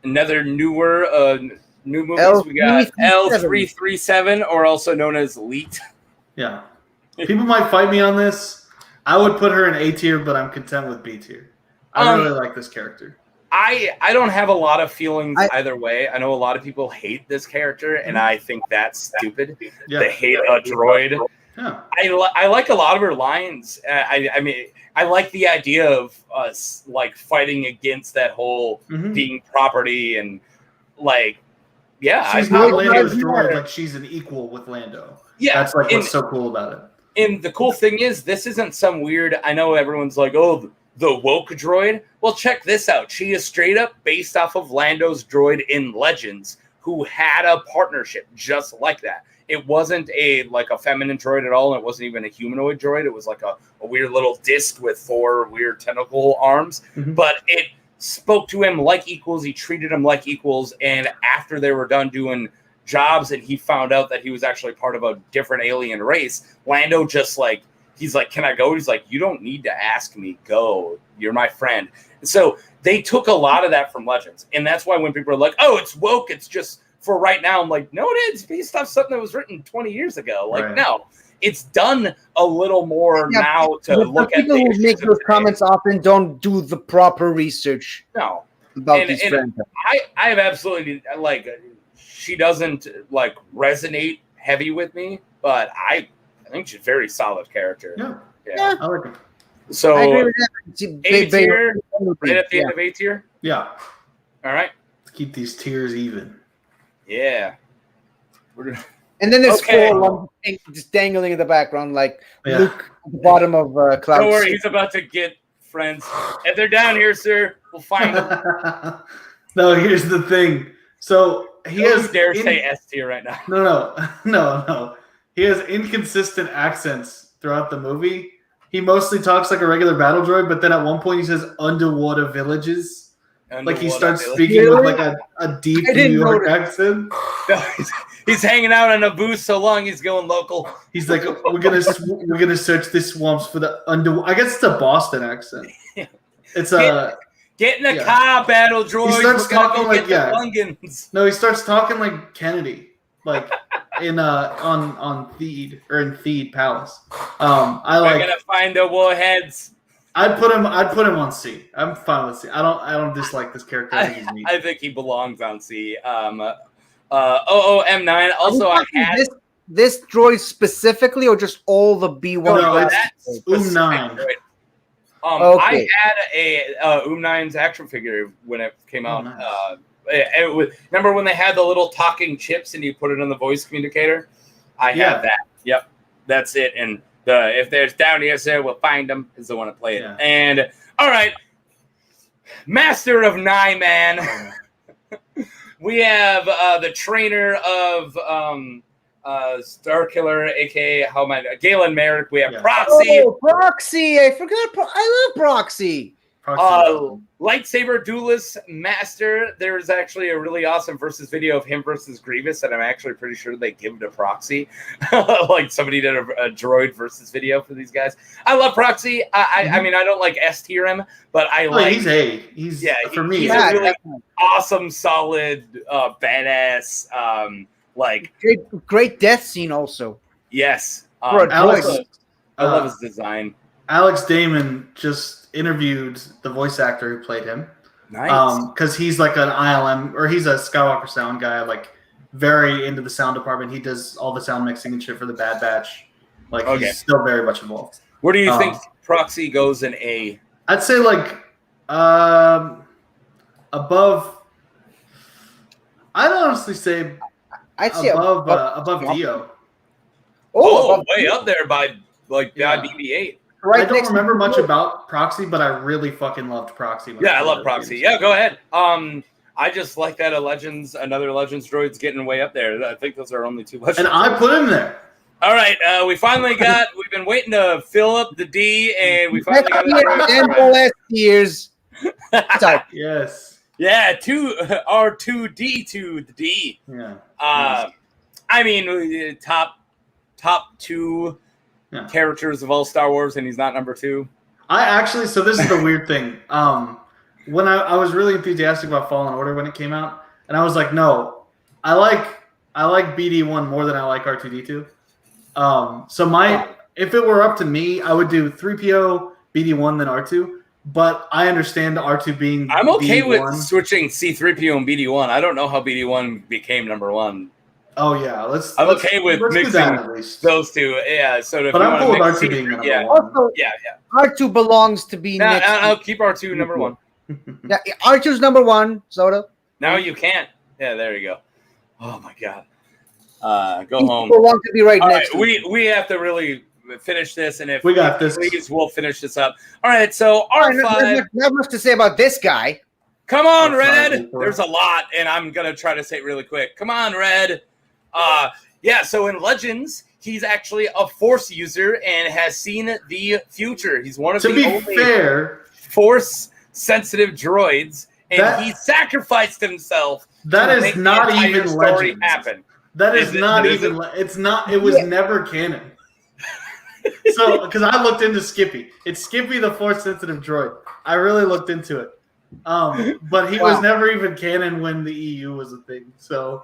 another new movies. We got L337, or also known as Leet. Yeah. People might fight me on this. I would put her in A tier, but I'm content with B tier. I really like this character. I don't have a lot of feelings either way. I know a lot of people hate this character, and I think that's stupid. Yeah. They hate a droid. Yeah. I like a lot of her lines. I mean, I like the idea of us like fighting against that whole being property and like, yeah. She's not Lando's droid. Like she's an equal with Lando. Yeah, that's like what's so cool about it. And the cool thing is, this isn't some weird. I know everyone's like, oh, the woke droid. Well, check this out. She is straight up based off of Lando's droid in Legends, who had a partnership just like that. It wasn't a feminine droid at all, and it wasn't even a humanoid droid. It was like a weird little disc with 4 weird tentacle arms. But it spoke to him like equals. He treated him like equals. And after they were done doing jobs and he found out that he was actually part of a different alien race, Lando just like, he's like, can I go? He's like, you don't need to ask me. Go. You're my friend. And so they took a lot of that from Legends. And that's why when people are like, oh, it's woke, it's just for right now. I'm like, no, it is based off something that was written 20 years ago. Like, no, it's done a little more now to look at people who make those comments often don't do the proper research. No. About these friends. I have absolutely, like, she doesn't like resonate heavy with me, but I think she's a very solid character. Yeah. I like her. So A tier, right at the end of A tier. Yeah. All right. Let's keep these tiers even. Yeah. And then there's 4 just dangling in the background, like Luke at the bottom of Cloud. Don't worry, he's about to get friends. If they're down here, sir, we'll find them. No, here's the thing. So he has. Dare say S tier right now. No. He has inconsistent accents throughout the movie. He mostly talks like a regular battle droid, but then at one point he says underwater villages. Like he starts speaking with like a deep New York accent. No, he's hanging out in a booth so long he's going local. He's like, we're gonna search the swamps for the I guess it's a Boston accent. It's get in the car, battle droid. He starts talking like No, he starts talking like Kennedy, like in on Theed or in Theed Palace. We're gonna find the warheads. I'd put him on C. I'm fine with C. I don't dislike this character. I think he belongs on C. OOM9. Also, I had this droid specifically, or just all the B1? No, it's UM9. Okay. I had a UM9's action figure when it came out. Nice. Remember when they had the little talking chips and you put it on the voice communicator? I had that. Yep, that's it. And if there's down here, sir, we'll find them. Is the one to play it. Yeah. And all right, Master of Nyman. We have the trainer of Starkiller, aka Galen Merrick. We have Proxy. Oh, Proxy! I forgot. I love Proxy. Lightsaber duelist master. There's actually a really awesome versus video of him versus Grievous, and I'm actually pretty sure they give it a Proxy. Like somebody did a droid versus video for these guys. I love Proxy. I mean, I don't like S tier him, but I like. He's A. He's for me. He's a really awesome, solid, badass. Like great death scene also. Yes. Alex, I love his design. Alex Damon just interviewed the voice actor who played him. Nice. Because he's like an ILM, or he's a Skywalker sound guy, like very into the sound department. He does all the sound mixing and shit for the Bad Batch. Like he's still very much involved. Where do you think Proxy goes in A? I'd say like above. I'd honestly say above Dio. Way up there by BB-8. Right, I don't remember much about Proxy, but I really fucking loved Proxy. I love Proxy. Yeah, go ahead. I just like that another Legends droid's getting way up there. I think those are only two Legends. And I put him there. All right, we've been waiting to fill up the D, and we finally got it. And the last years. Sorry. Yes. Yeah, R2D to the D. Yeah. I mean, top two characters of all Star Wars, and he's not number 2. So this is the weird thing. When I was really enthusiastic about Fallen Order when it came out, and I was like, no, I like BD1 more than I like R2D2. If it were up to me, I would do 3PO, BD1, then R2. But I understand R2 being. I'm okay BD1. with switching C3PO and BD1. I don't know how BD1 became number 1. Oh yeah, I'm okay with mixing those two. Yeah, so but I'm cool with R2 being number 1. Also, R2 belongs to be next. I'll keep R2 number 1. Yeah, R2's number 1. Soda. Now you can't. Yeah, there you go. Oh my god. Go home. Belong to be right next. Right, we have to really finish this, and if we got this, please, we'll finish this up. All right, so R5. Not much to say about this guy. Come on, Red. There's a lot, and I'm gonna try to say it really quick. Come on, Red. So in Legends, he's actually a Force user and has seen the future. He's one of the only Force-sensitive droids, and he sacrificed himself. That is not even Legends. That is not even. It's not. It was never canon. So, because I looked into Skippy, it's Skippy the Force-sensitive droid. I really looked into it. But he was never even canon when the EU was a thing. So,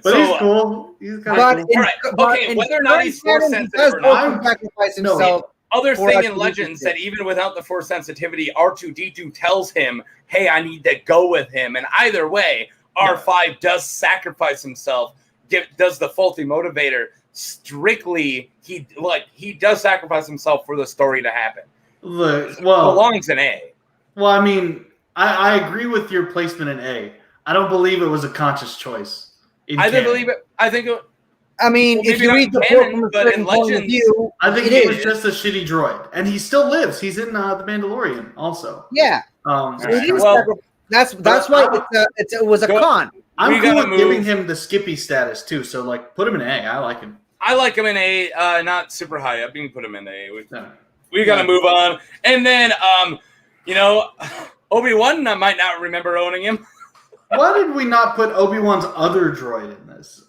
but he's cool. He's kind of cool. All right. Okay, whether or not he's Force sensitive or not. Sacrifice himself. Other thing in Legends that even without the Force sensitivity, R2D2 tells him, "Hey, I need to go with him." And either way, R5 does sacrifice himself. Does the faulty motivator strictly? He does sacrifice himself for the story to happen. Belongs in A. Well, I mean, I agree with your placement in A. I don't believe it was a conscious choice. I didn't believe it. I think I mean, Well, if maybe you not read the book canon, from a but certain in point of Legends- view, I think it he was is. just a shitty droid, and he still lives. He's in the Mandalorian also. Yeah, So Alright, it is. well- That's why it was a Go- con. I'm We cool gotta with giving move. him the Skippy status too. So like, put him in A. I like him. I like him in A, not super high up. You can put him in A. Yeah. We got to move on. And then, Obi-Wan, I might not remember owning him. Why did we not put Obi-Wan's other droid in this?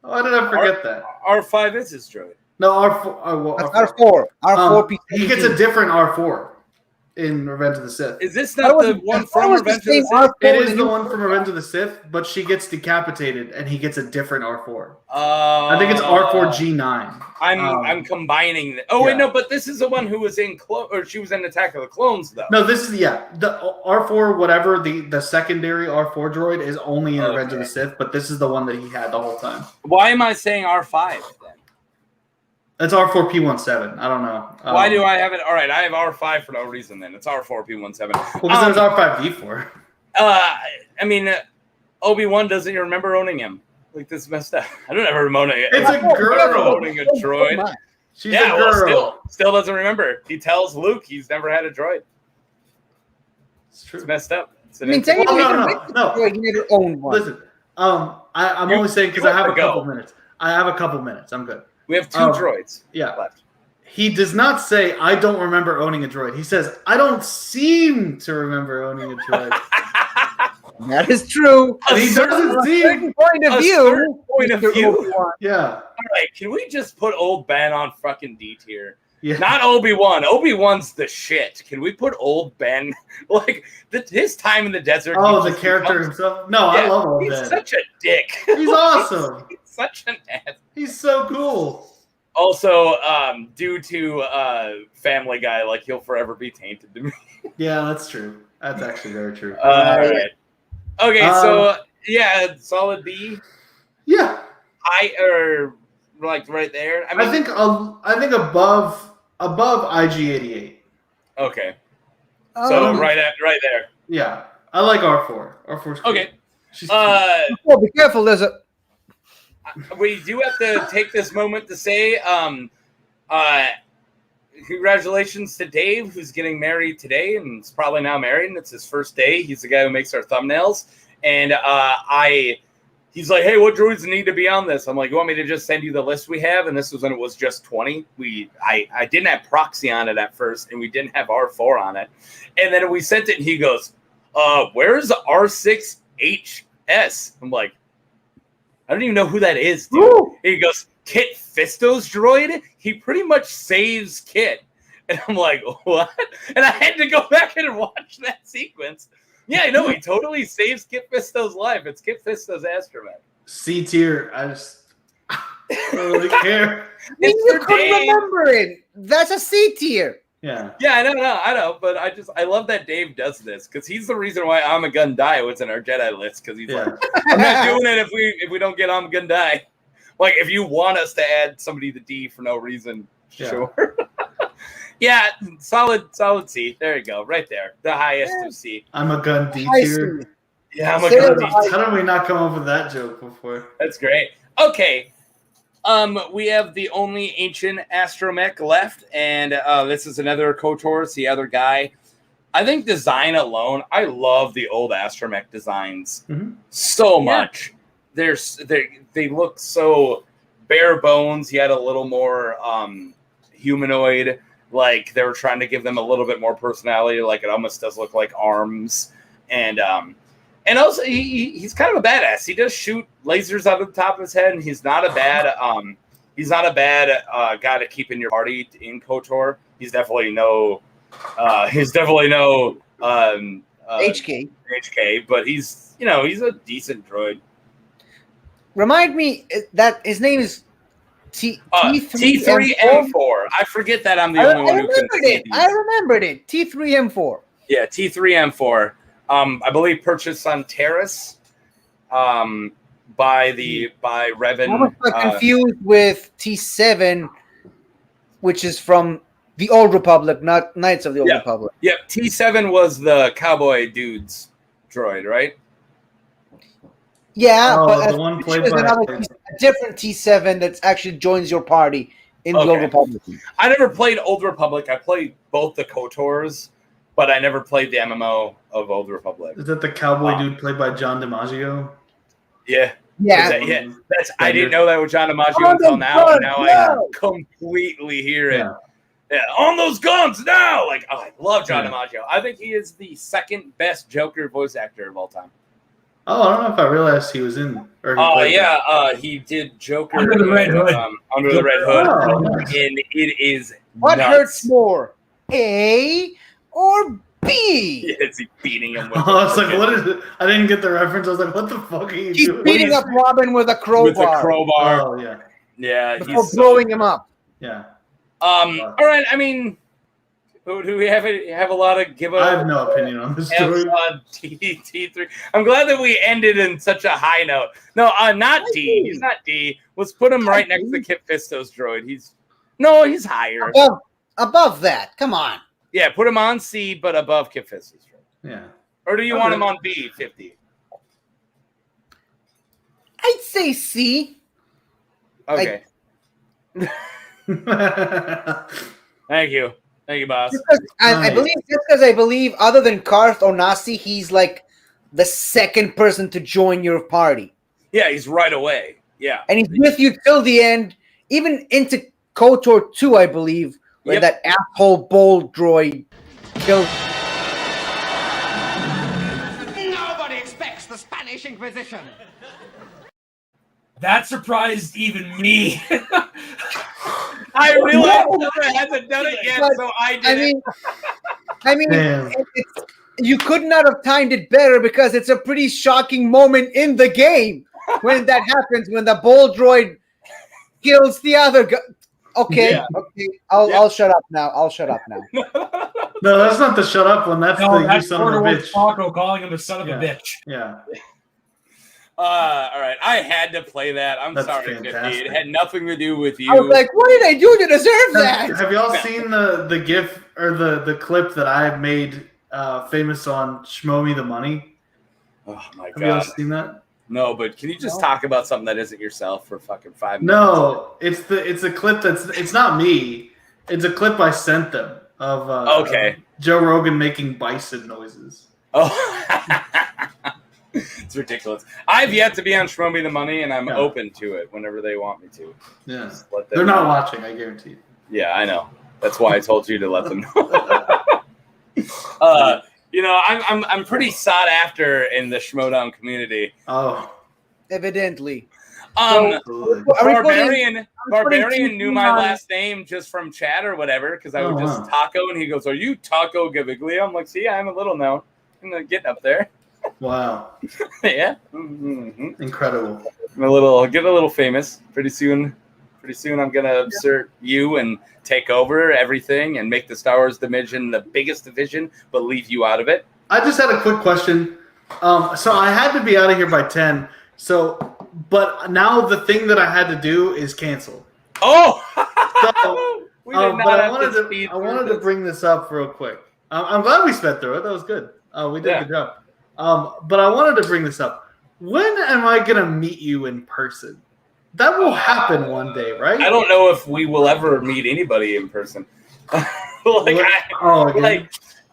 Why did I forget that? R5 is his droid. No, R4. That's R4. R4 piece. He gets a different R4 in Revenge of the Sith. Is this not the one from Revenge of the Sith? It is the one from Revenge of the Sith, but she gets decapitated, and he gets a different R4. I think it's R4G9. I'm combining. Wait, no, but this is the one who was in she was in Attack of the Clones, though. No, this is the R4 whatever the secondary R4 droid is only in Revenge of the Sith, but this is the one that he had the whole time. Why am I saying R5 then? It's R4P17. I don't know. Why do I have it? All right, I have R5 for no reason. Then it's R4P17. Well, because there's R5D4. I mean, Obi-Wan doesn't even remember owning him. Like, this is messed up. I don't ever remember owning it. It's a girl owning a droid. She's a girl. Well, still doesn't remember. He tells Luke he's never had a droid. It's true. It's messed up. It's an no. You never owned one. Listen, I'm only saying because I have a couple minutes. I'm good. We have two droids left. He does not say, I don't remember owning a droid. He says, I don't seem to remember owning a droid. That is true. And he doesn't seem. Point of view. Yeah. All right, can we just put old Ben on fucking D tier? Yeah. Not Obi-Wan. Obi-Wan's the shit. Can we put old Ben? Like, his time in the desert. Oh, the character himself? No, I love old Ben. He's such a dick. He's awesome. He's such an ass. He's so cool. Also, due to Family Guy, like, he'll forever be tainted to me. Yeah, that's true. That's actually very true. All right. Okay, so, solid B. Yeah. Like right there. I mean, I think above IG88. Okay. So right there. Yeah, I like R4. R4's cool. Okay. Oh, be careful. There's a. We do have to take this moment to say, congratulations to Dave, who's getting married today, and is probably now married, and it's his first day. He's the guy who makes our thumbnails, and he's like, hey, what droids need to be on this? I'm like, you want me to just send you the list we have? And this was when it was just 20. I didn't have Proxy on it at first, and we didn't have R4 on it. And then we sent it, and he goes, where's the R6HS? I'm like, I don't even know who that is, dude. And he goes, Kit Fisto's droid? He pretty much saves Kit. And I'm like, what? And I had to go back and watch that sequence. Yeah, I know. He totally saves Kit Fisto's life. It's Kit Fisto's astromech. C tier. I don't really care. You couldn't remember it. That's a C tier. Yeah. Yeah, I know. But I love that Dave does this because he's the reason why I'm a gun die was in our Jedi list because he's like, I'm not doing it if we don't get I'm a gun die. Like, if you want us to add somebody to D for no reason, sure. Yeah, solid C. There you go, right there, the highest of C. I'm a gun D tier. Yeah, I'm a gun D tier. How did we not come up with that joke before? That's great. Okay, we have the only ancient astromech left, and this is another KOTOR. It's the other guy. I think design alone, I love the old astromech designs so much. They look so bare bones. He had a little more humanoid. Like they were trying to give them a little bit more personality. Like it almost does look like arms, and also he's kind of a badass. He does shoot lasers out of the top of his head, and he's not a bad guy to keep in your party in KOTOR. He's definitely no HK, but he's a decent droid. Remind me that his name is T3M4. I forget that I'm the only one who can see these. I remembered it. T3M4. Yeah, T3M4. I believe purchased on Terrace by Revan. I was confused with T7, which is from the Old Republic, not Knights of the Old Republic. Yep, T7 was the cowboy dude's droid, right? Yeah, but the one played by a different T7 that actually joins your party in the Old Republic. I never played Old Republic. I played both the KOTORs, but I never played the MMO of Old Republic. Is that the cowboy dude played by John DiMaggio? Yeah. Yeah. That's I didn't know that was John DiMaggio until now. And now I completely hear it. Yeah, on those guns now! Like, I love John DiMaggio. I think he is the second best Joker voice actor of all time. Oh, I don't know if I realized he was in. He did Joker Under the Red Hood. Under the Red Hood, nice. and it is What nuts. hurts more, A or B? Yeah, is he beating him with? I was like, what is it? I didn't get the reference. I was like, what the fuck are you He's doing? beating up Robin with a crowbar. With a crowbar. Oh, yeah. Yeah, before he's blowing him up. Yeah. All right. I mean, do we have a lot of give? I have no opinion on this story. T3. I'm glad that we ended in such a high note. No, not D. He's not D. Let's put him right next to Kit Fisto's droid. He's higher. Above that. Come on. Yeah, put him on C, but above Kit Fisto's droid. Yeah. Or do you want him on B 50? I'd say C. Okay. Thank you, boss. I believe, other than Karth or Nasi, he's like the second person to join your party. Yeah, he's right away. Yeah, and he's with you till the end, even into KOTOR 2, I believe, where that asshole bold droid killed. Nobody expects the Spanish Inquisition. That surprised even me. I realized I hasn't done it yet, so I did. I mean, you could not have timed it better because it's a pretty shocking moment in the game when that happens, when the bold droid kills the other guy. Okay, I'll shut up now. No, that's not the shut up one. That's the you son of a bitch. Taco calling him a son of a bitch. Yeah. All right. I had to play that. I'm sorry, 50. It had nothing to do with you. I was like, what did I do to deserve that? Have y'all seen the GIF or the clip that I made famous on Schmo Me the Money? Oh my god. Have y'all seen that? No, but can you just talk about something that isn't yourself for fucking 5 minutes? No, it's a clip it's not me. It's a clip I sent them of Joe Rogan making bison noises. Oh. It's ridiculous. I've yet to be on Schmo Me the Money, and I'm open to it whenever they want me to. Yeah. They're not watching, I guarantee you. Yeah, I know. That's why I told you to let them know. I'm pretty sought after in the Schmodown community. Oh. Evidently. Barbarian knew my last name just from chat or whatever, because I would just Taco, and he goes, "Are you Taco Gaviglia?" I'm like, "See, I'm a little now. I'm getting up there." Wow. Yeah. Mm-hmm. Incredible. Get a little famous. Pretty soon I'm gonna assert you and take over everything and make the Star Wars division the biggest division, but leave you out of it. I just had a quick question. So I had to be out of here by 10. But now the thing that I had to do is cancel. Oh. So, I wanted to bring this up real quick. I'm glad we sped through it. That was good. We did a good job. But I wanted to bring this up. When am I going to meet you in person? That will happen one day, right? I don't know if we will ever meet anybody in person.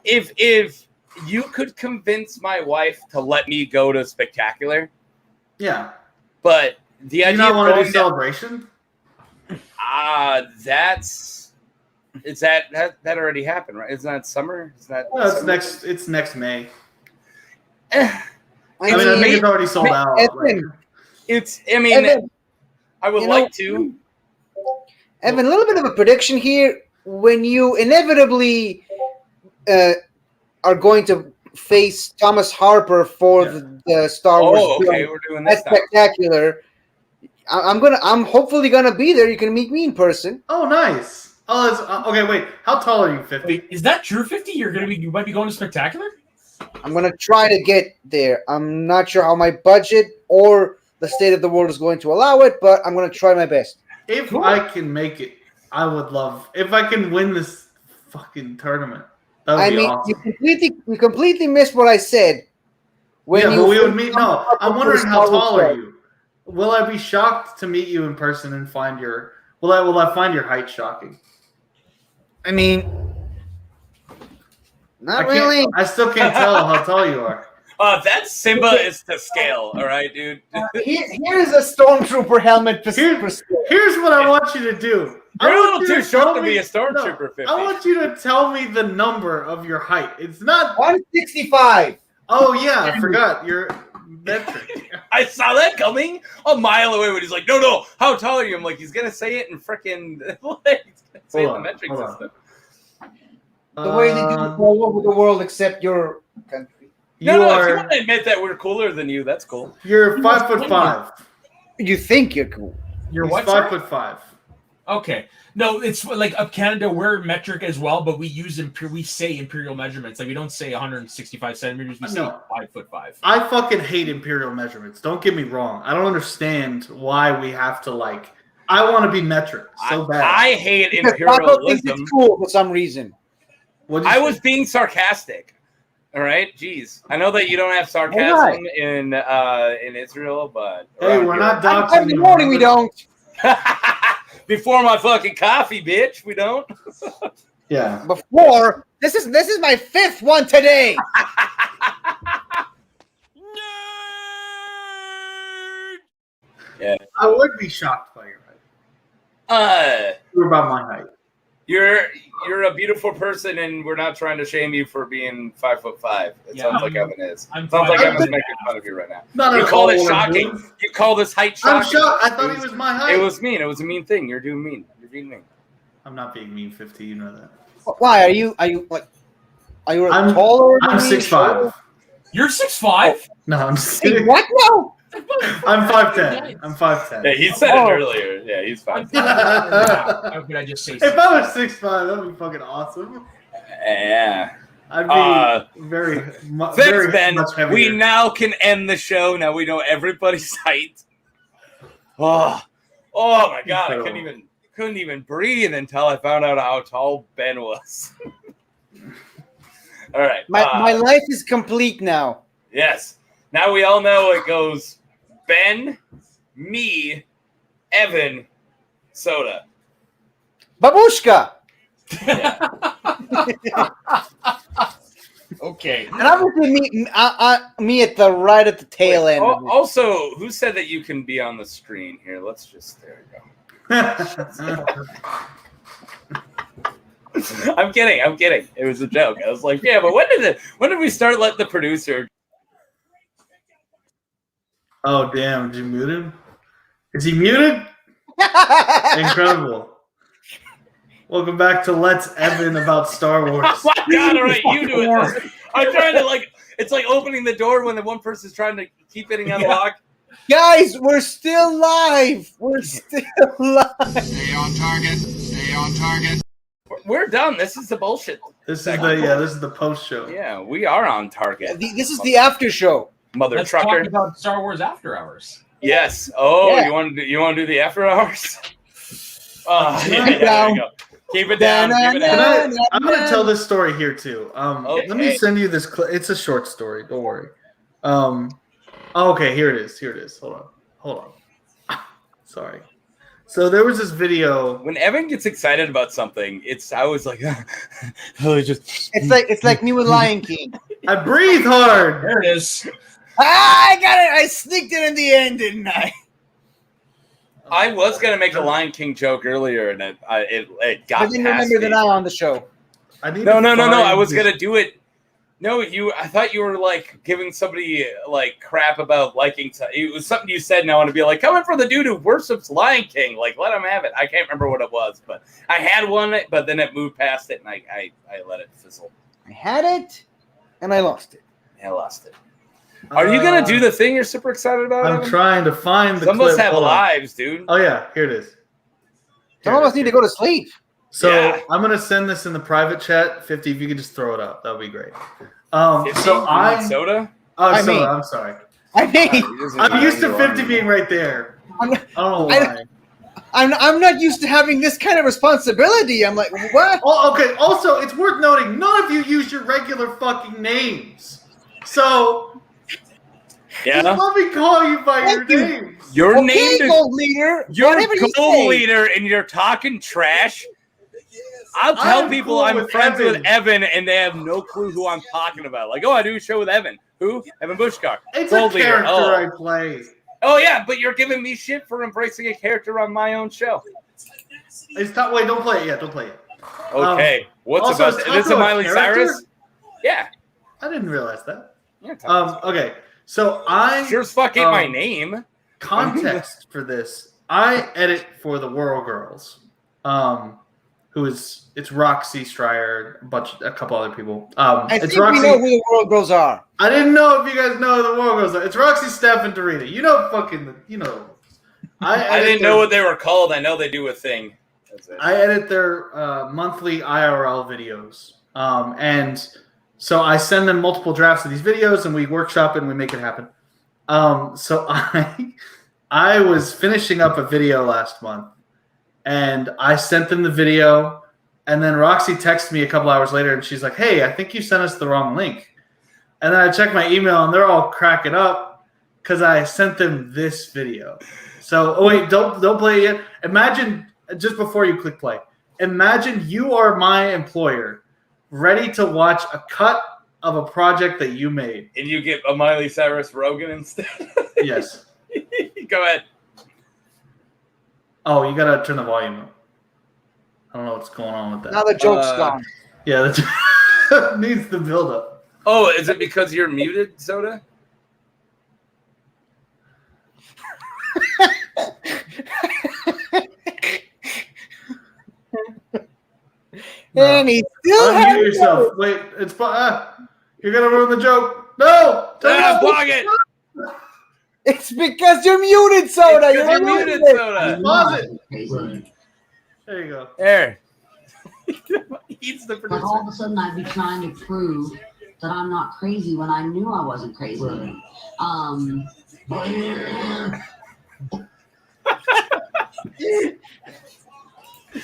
If you could convince my wife to let me go to Spectacular. Yeah. But the idea you not want to do Celebration? That already happened, right? Isn't that summer? It's next May. I think it's already sold out. Evan, I would like to. Evan, a little bit of a prediction here. When you inevitably are going to face Thomas Harper for the Star Wars film, we're doing this Spectacular. I'm hopefully gonna be there. You can meet me in person. Oh, nice. Oh, okay. Wait, how tall are you? 50? Wait, is that true? 50? You might be going to Spectacular. I'm going to try to get there. I'm not sure how my budget or the state of the world is going to allow it, but I'm going to try my best. If I can make it, I would love if I can win this fucking tournament. That would be awesome. You completely missed what I said. But we would meet. No, I'm wondering how tall are you? Will I be shocked to meet you in person and find your? Will I find your height shocking? I mean, not I really. can't. I still can't tell how tall you are. That Simba is to scale. All right, dude. Here's a stormtrooper helmet. Here's what I want you to do. You're a I want little you too to short tell to be me- a stormtrooper. 50. I want you to tell me the number of your height. It's not. 165. Oh yeah, I forgot your metric. I saw that coming a mile away when he's like, no, how tall are you? I'm like, he's going to say it in frickin' say it in the metric system. The way they do it all over the world except your country. No, if you want to admit that we're cooler than you, that's cool. You're 5'5". You think you're cool. You're He's what? 5'5". Okay. No, it's like up Canada, we're metric as well, but we say imperial measurements. Like we don't say 165 centimeters. We say 5'5". I fucking hate imperial measurements. Don't get me wrong. I don't understand why we have to like. I want to be metric so bad. I hate Taco thinks imperialism. it's cool for some reason. I was being sarcastic. All right, jeez. I know that you don't have sarcasm in Israel, but hey, we're not On doxing. the morning we don't. Before my fucking coffee, bitch. We don't. Yeah. Before this is my 5th one today. Yeah. I would be shocked by your height. You're about my height. You're a beautiful person, and we're not trying to shame you for being 5'5". It sounds like Evan is. Sounds like Evan's making fun of you right now. You called it shocking. You called this height shocking. I'm shocked. I thought he was my height. It was mean. It was a mean thing. You're doing mean. You're being mean. I'm not being mean, 50. You know that. Why are you taller? I'm 6'5". You're 6'5"? No, I'm just kidding. What? No. I'm 5'10". I'm 5'10". Yeah, he said it earlier. Yeah, he's 5'10". How could I just say? If I was 6'5", that'd be fucking awesome. Yeah. I'd be very Ben, much heavier. we now can end the show. Now we know everybody's height. Oh my God! I couldn't even breathe until I found out how tall Ben was. All right. My life is complete now. Yes. Now we all know it goes Ben, me, Evan, Soda. Babushka. Okay. And obviously me at the tail end. Also, who said that you can be on the screen here? Let's just there we go. I'm kidding. It was a joke. I was like, yeah, but when did we start letting the producer? Oh damn! Did you mute him? Is he muted? Incredible. Welcome back to Let's Evan About Star Wars. Oh my God! All right, you do it. I'm trying to it's like opening the door when the one person's trying to keep it unlocked. Guys, we're still live. We're still live. Stay on target. Stay on target. We're done. This is the bullshit. This is the post show. Yeah, we are on target. This is the after show. Mother Let's trucker. talk about Star Wars After Hours. Yes. Oh, Yeah. you want to do the after hours? Oh, yeah, Keep it there we go. Keep it down. Keep it down. I'm gonna tell this story here too. Okay. Let me send you this clip. It's a short story. Don't worry. Okay, here it is. Hold on. Sorry. So there was this video. When Evan gets excited about something, I was like, It's like me with Lion King. I breathe hard. There it is. I got it. I sneaked it in the end, didn't I? I was gonna make a Lion King joke earlier, and it got I didn't past remember me. that I'm on the show. No. I was gonna do it. No, I thought you were like giving somebody like crap about liking. It was something you said, and I want to be like, coming from the dude who worships Lion King. Like, let him have it. I can't remember what it was, but I had one, but then it moved past it, and I let it fizzle. I had it, and I lost it. I lost it. Are you gonna do the thing you're super excited about? I'm Evan? trying to find the Some of us clip. have Hold on. lives, dude. Oh yeah, here it is. Some of us need to go to sleep. So Yeah. I'm gonna send this in the private chat. 50, if you could just throw it up, that would be great. 50? So You I want soda. I'm sorry. I mean, I'm used to 50 being right there. I don't know why. I'm not used to having this kind of responsibility. I'm like, what? Oh, okay. Also, it's worth noting none of you use your regular fucking names. So Yeah. Just let me call you by your name. You're Okay, named gold leader. You're Whatever you goal say. leader and you're talking trash. I'll tell I'm people cool I'm with friends Evan. with Evan and they have no clue who I'm talking about. Like, oh, I do a show with Evan. Who? Evan Bushkar. It's Gold a leader. character Oh. I play. Oh, yeah, but you're giving me shit for embracing a character on my own show. Wait, don't play it yet. Don't play it. Okay. What's also, about is this? Is Taco a Miley character? Cyrus? Yeah. I didn't realize that. Yeah. Taco's Okay. So I sure as fuck ain't my name. Context for this. I edit for the World Girls. It's Roxy Stryer, a couple other people. I it's think Roxy. we know who the World Girls are. I didn't know if you guys know who the World Girls are. It's Roxy, Steph, and Dorita. You know. I didn't know what they were called. I know they do a thing. That's it. I edit their monthly IRL videos. And so I send them multiple drafts of these videos and we workshop and we make it happen. So I was finishing up a video last month and I sent them the video and then Roxy texted me a couple hours later and she's like, hey, I think you sent us the wrong link. And then I checked my email and they're all cracking up because I sent them this video. So, wait, don't play it yet. Imagine, just before you click play, imagine you are my employer ready to watch a cut of a project that you made. And you get a Miley Cyrus Rogan instead? Yes. Go ahead. Oh, you got to turn the volume up. I don't know what's going on with that. Now the joke's gone. Yeah, that needs the build up. Oh, is it because you're muted, Soda? And he still Unmute has yourself. Wait, you're going to ruin the joke. No! Block it! It's because you're muted, Soda. You're muted, Soda. Pause it. There you go. There. He's the Like producer. all of a sudden I'd be trying to prove that I'm not crazy when I knew I wasn't crazy.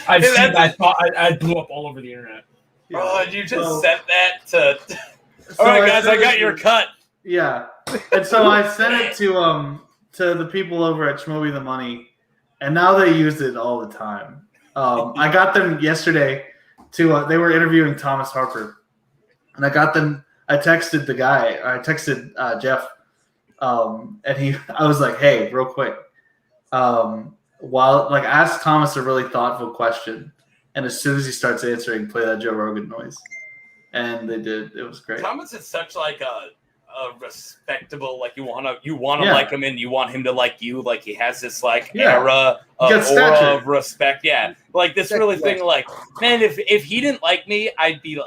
I've seen that. I blew up all over the internet. Oh, you just sent that to. So All right, guys, I sent got it your to- cut. Yeah, and so I sent it to the people over at Schmoey the Money, and now they use it all the time. I got them yesterday to they were interviewing Thomas Harper, and I texted the guy. I texted Jeff, and I was like, "Hey, real quick, ask Thomas a really thoughtful question, and as soon as he starts answering, play that Joe Rogan noise." And they did. It was great. Thomas is such like a respectable, like you wanna Yeah. like him and you want him to like you, like he has this like Yeah. aura He got aura stature. of respect. Yeah, like this really thing. Like, man, if he didn't like me, I'd be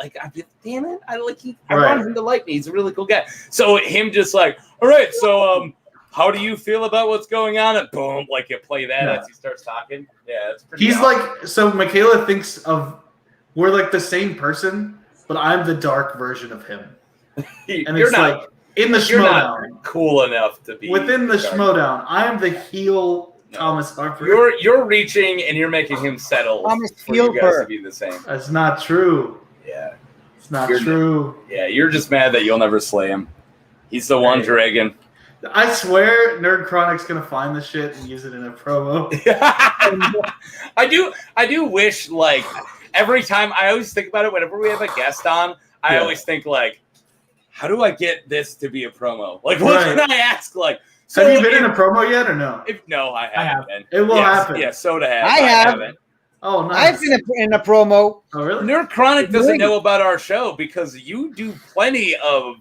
damn it, I Right. want him to like me. He's a really cool guy. So him just like, all right, so how do you feel about what's going on? And boom, like you play that Yeah. as he starts talking. Yeah, it's pretty. He's awesome. so Michaela thinks we're like the same person, but I'm the dark version of him. And You're it's not. like in the You're not Schmodown. cool enough to be Within the dark. Schmodown, I am the heel Thomas Harper. You're reaching and you're making him settle Thomas for you guys Spielberg. to be the same. That's not true. Yeah. It's not You're true. Yeah, you're just mad that you'll never slay him. He's the one Hey. dragon. I swear Nerd Chronic's gonna find the shit and use it in a promo. I do wish, like, every time I always think about it whenever we have a guest on, I Yeah. always think like, how do I get this to be a promo? Like, what Right. can I ask? Like, so Have you been in a promo yet or no? No, I haven't have. been. It will Yes, happen. Yeah, Soda has. I have. haven't. Oh, nice. I've been in a promo. Oh, really? Nerd Chronic doesn't know about our show because you do plenty of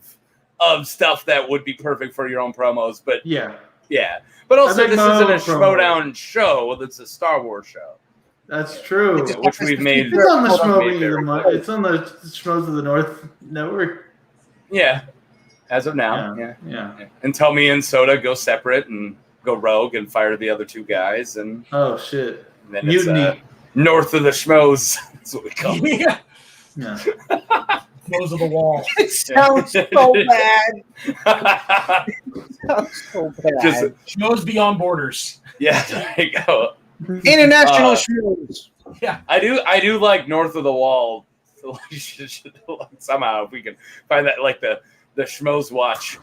stuff that would be perfect for your own promos, but Yeah, but also make this my isn't a own promo. Schmodown show. It's a Star Wars show, that's true. It's- which we've made. It's on the Made Schmoes very of the It's on the Schmoes of the North network. Yeah, as of now. Yeah. Yeah. Until me and Soda go separate and go rogue and fire the other two guys, and Oh shit. then Mutiny. it's north of the Schmoes. That's what we call it. Yeah. Yeah. Close of the wall. It sounds so bad. It sounds so bad. Just Schmoes beyond borders. yeah, there you go. International shows. I do like north of the wall. So, somehow, if we can find that, like the Schmoes watch.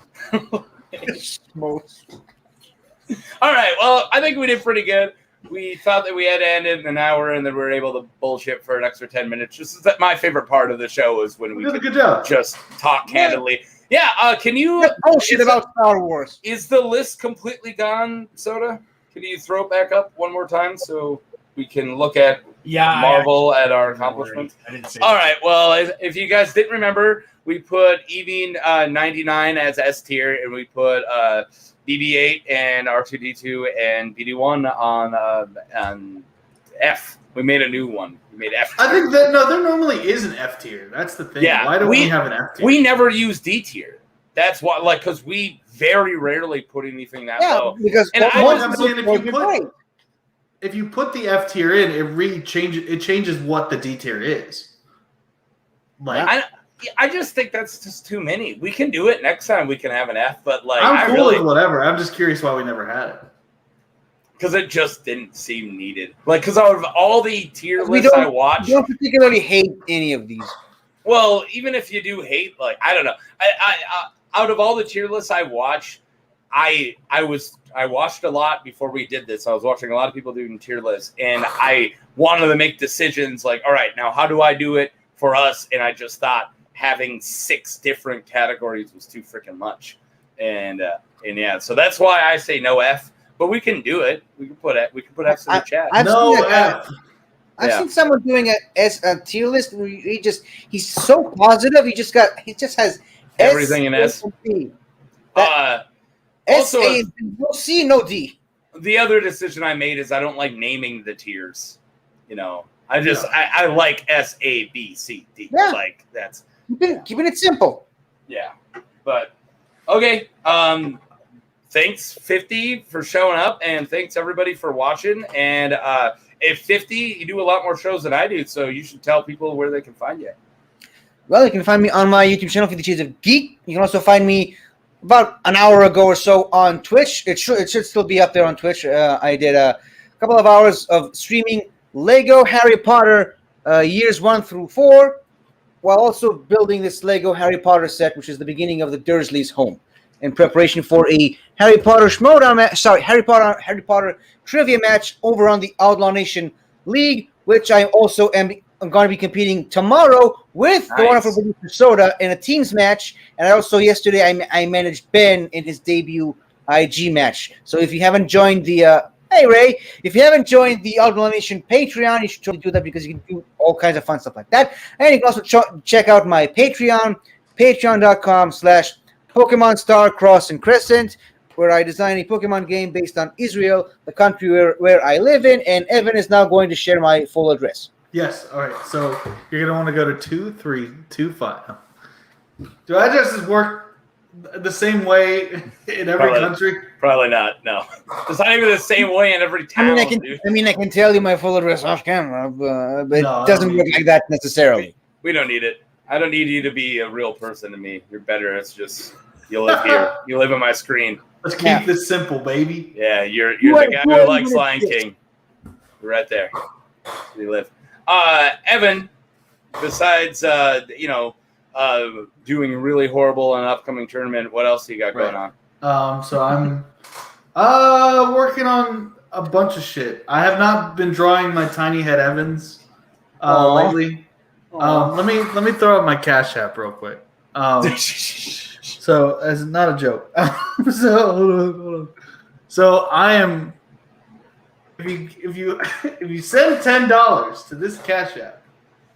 All right. Well, I think we did pretty good. We thought that we had to end it in an hour, and then we were able to bullshit for an extra 10 minutes. Just that my favorite part of the show is when we did a good job. Just talk candidly. Yeah. Can you bullshit about Star Wars? Is the list completely gone, Soda? Can you throw it back up one more time so we can look at Marvel at our accomplishments? I didn't say All right. Well, if you guys didn't remember, we put Evine 99 as S tier, and we put BB-8 and R2D2 and BD-1 on F. We made a new one. We made F tier. I think that there normally is an F tier. That's the thing. Yeah, Why do we have an F tier? We never use D tier. That's why, because we very rarely put anything that low. Because and I'm saying if you put the F tier in, it changes what the D tier is. I just think that's just too many. We can do it next time. We can have an F, but I'm cool with whatever. I'm just curious why we never had it. Because it just didn't seem needed. Because out of all the tier lists I watch, we don't particularly hate any of these. Well, even if you do hate, I don't know. I out of all the tier lists I watch, I watched a lot before we did this. I was watching a lot of people doing tier lists, and I wanted to make decisions all right, now how do I do it for us? And I just thought having 6 different categories was too freaking much. And yeah, so that's why I say no F, but we can do it. We can put F's in the chat. I've seen someone doing a tier list where he's so positive. He just has everything in S. S, A, no C, no D. The other decision I made is I don't like naming the tiers. I like S, A, B, C, D. Yeah. That's keeping it simple. Yeah, but okay. Thanks 50 for showing up, and thanks everybody for watching. And if 50, you do a lot more shows than I do, so you should tell people where they can find you. Well, you can find me on my YouTube channel, 50 Shades of Geek. You can also find me about an hour ago or so on Twitch. It should still be up there on Twitch. I did a couple of hours of streaming Lego Harry Potter years 1 through 4, while also building this Lego Harry Potter set, which is the beginning of the Dursleys' home, in preparation for a Harry Potter Harry Potter trivia match over on the Outlaw Nation League, which I also am going to be competing tomorrow with the wonderful producer Soda in a teams match. And yesterday I managed Ben in his debut IG match. So if you haven't joined hey Ray, if you haven't joined the Outlaw Nation Patreon, you should totally do that, because you can do all kinds of fun stuff like that. And you can also check out my Patreon, patreon.com/Pokemon Star Cross and Crescent, where I design a Pokemon game based on Israel, the country where I live in. And Evan is now going to share my full address. Yes. All right. So you're going to want to go to 2325. Do addresses work the same way in every country? Probably not. No. It's not even the same way in every town. I can tell you my full address off camera, but it doesn't work like that necessarily. We don't need it. I don't need you to be a real person to me. You're better. It's just you live here. You live on my screen. Let's keep this simple, baby. Yeah, you're the guy who likes Lion King. You're right there. You live. Evan, besides doing really horrible in an upcoming tournament, what else you got going on? So I'm working on a bunch of shit. I have not been drawing my tiny head Evans lately. Let me throw out my Cash App real quick. So as not a joke. So I am. If you send $10 to this Cash App,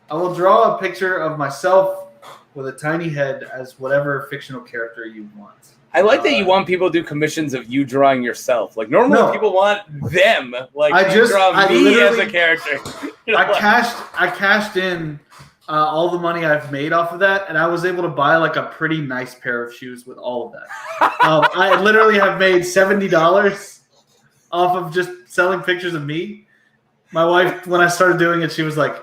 I will draw a picture of myself with a tiny head as whatever fictional character you want. I like that you want people to do commissions of you drawing yourself. Normally people want them. Draw me as a character. I cashed in all the money I've made off of that, and I was able to buy a pretty nice pair of shoes with all of that. I literally have made $70 off of just selling pictures of me. My wife, when I started doing it, she was like,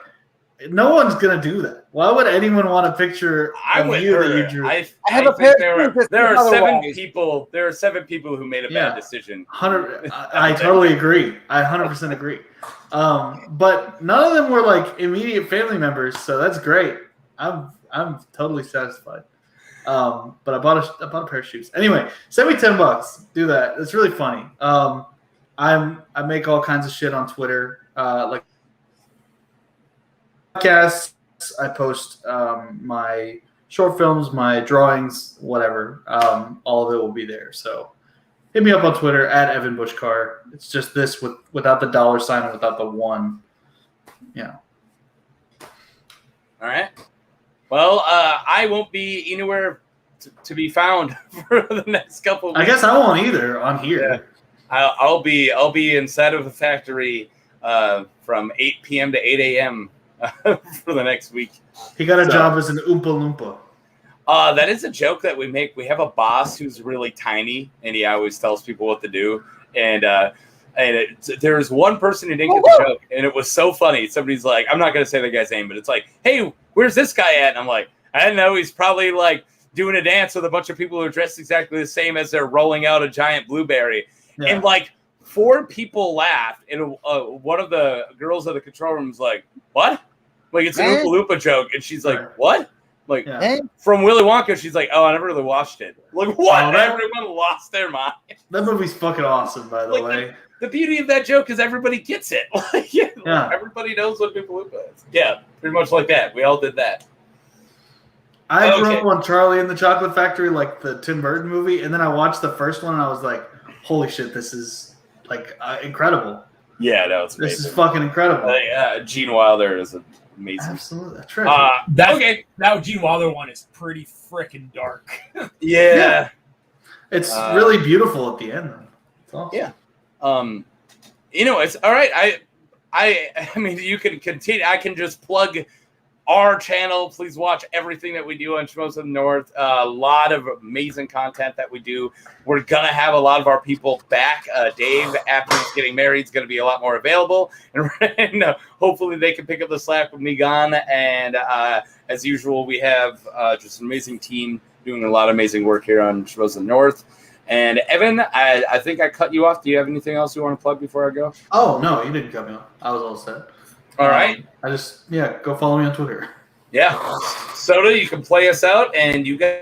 "No one's gonna do that. Why would anyone want a picture of you that you drew?" I have a pair. There are 7 people. There are 7 people who made a bad decision. I totally agree. I 100% agree. But none of them were immediate family members, so that's great. I'm totally satisfied. But I bought a pair of shoes. Anyway, send me $10. Do that. It's really funny. I make all kinds of shit on Twitter, like podcasts. I post my short films, my drawings, whatever. All of it will be there. So hit me up on Twitter at Evan Bushcar. It's just this without the $sign and without the 1. Yeah. All right. Well, I won't be anywhere to be found for the next couple of weeks. I guess I won't either on here. Yeah. I'll be inside of the factory from 8 p.m. to 8 a.m. For the next week. He got a job as an Oompa Loompa. That is a joke that we make. We have a boss who's really tiny, and he always tells people what to do. And there was one person who didn't get the joke, and it was so funny. Somebody's like, I'm not going to say the guy's name, but it's like, hey, where's this guy at? And I'm like, I don't know. He's probably like doing a dance with a bunch of people who are dressed exactly the same as they're rolling out a giant blueberry. Yeah. And like 4 people laughed, and one of the girls in the control room was like, what? Like, it's an Oompa Loompa joke. And she's like, what? Like, from Willy Wonka, she's like, oh, I never really watched it. Like, what? Everyone lost their mind. That movie's fucking awesome, by the way. The beauty of that joke is everybody gets it. Everybody knows what Oompa Loompa is. Yeah, pretty much like that. We all did that. I grew up on Charlie and the Chocolate Factory, like the Tim Burton movie, and then I watched the first one, and I was like, holy shit, this is, like, incredible. Yeah, no, it's amazing. This is fucking incredible. Gene Wilder is amazing. Absolutely. That Gene Wilder one is pretty freaking dark. Yeah. It's really beautiful at the end, though. It's awesome. Yeah. It's all right. I mean, you can continue. I can just plug our channel. Please watch everything that we do on Schmoes of the North. A lot of amazing content that we do. We're going to have a lot of our people back. Dave, after he's getting married, is going to be a lot more available. And hopefully they can pick up the slack with me gone. And as usual, we have just an amazing team doing a lot of amazing work here on Schmoes of the North. And Evan, I think I cut you off. Do you have anything else you want to plug before I go? Oh, no, you didn't cut me off. I was all set. All right. Go follow me on Twitter. Yeah. Soda, you can play us out, and you guys.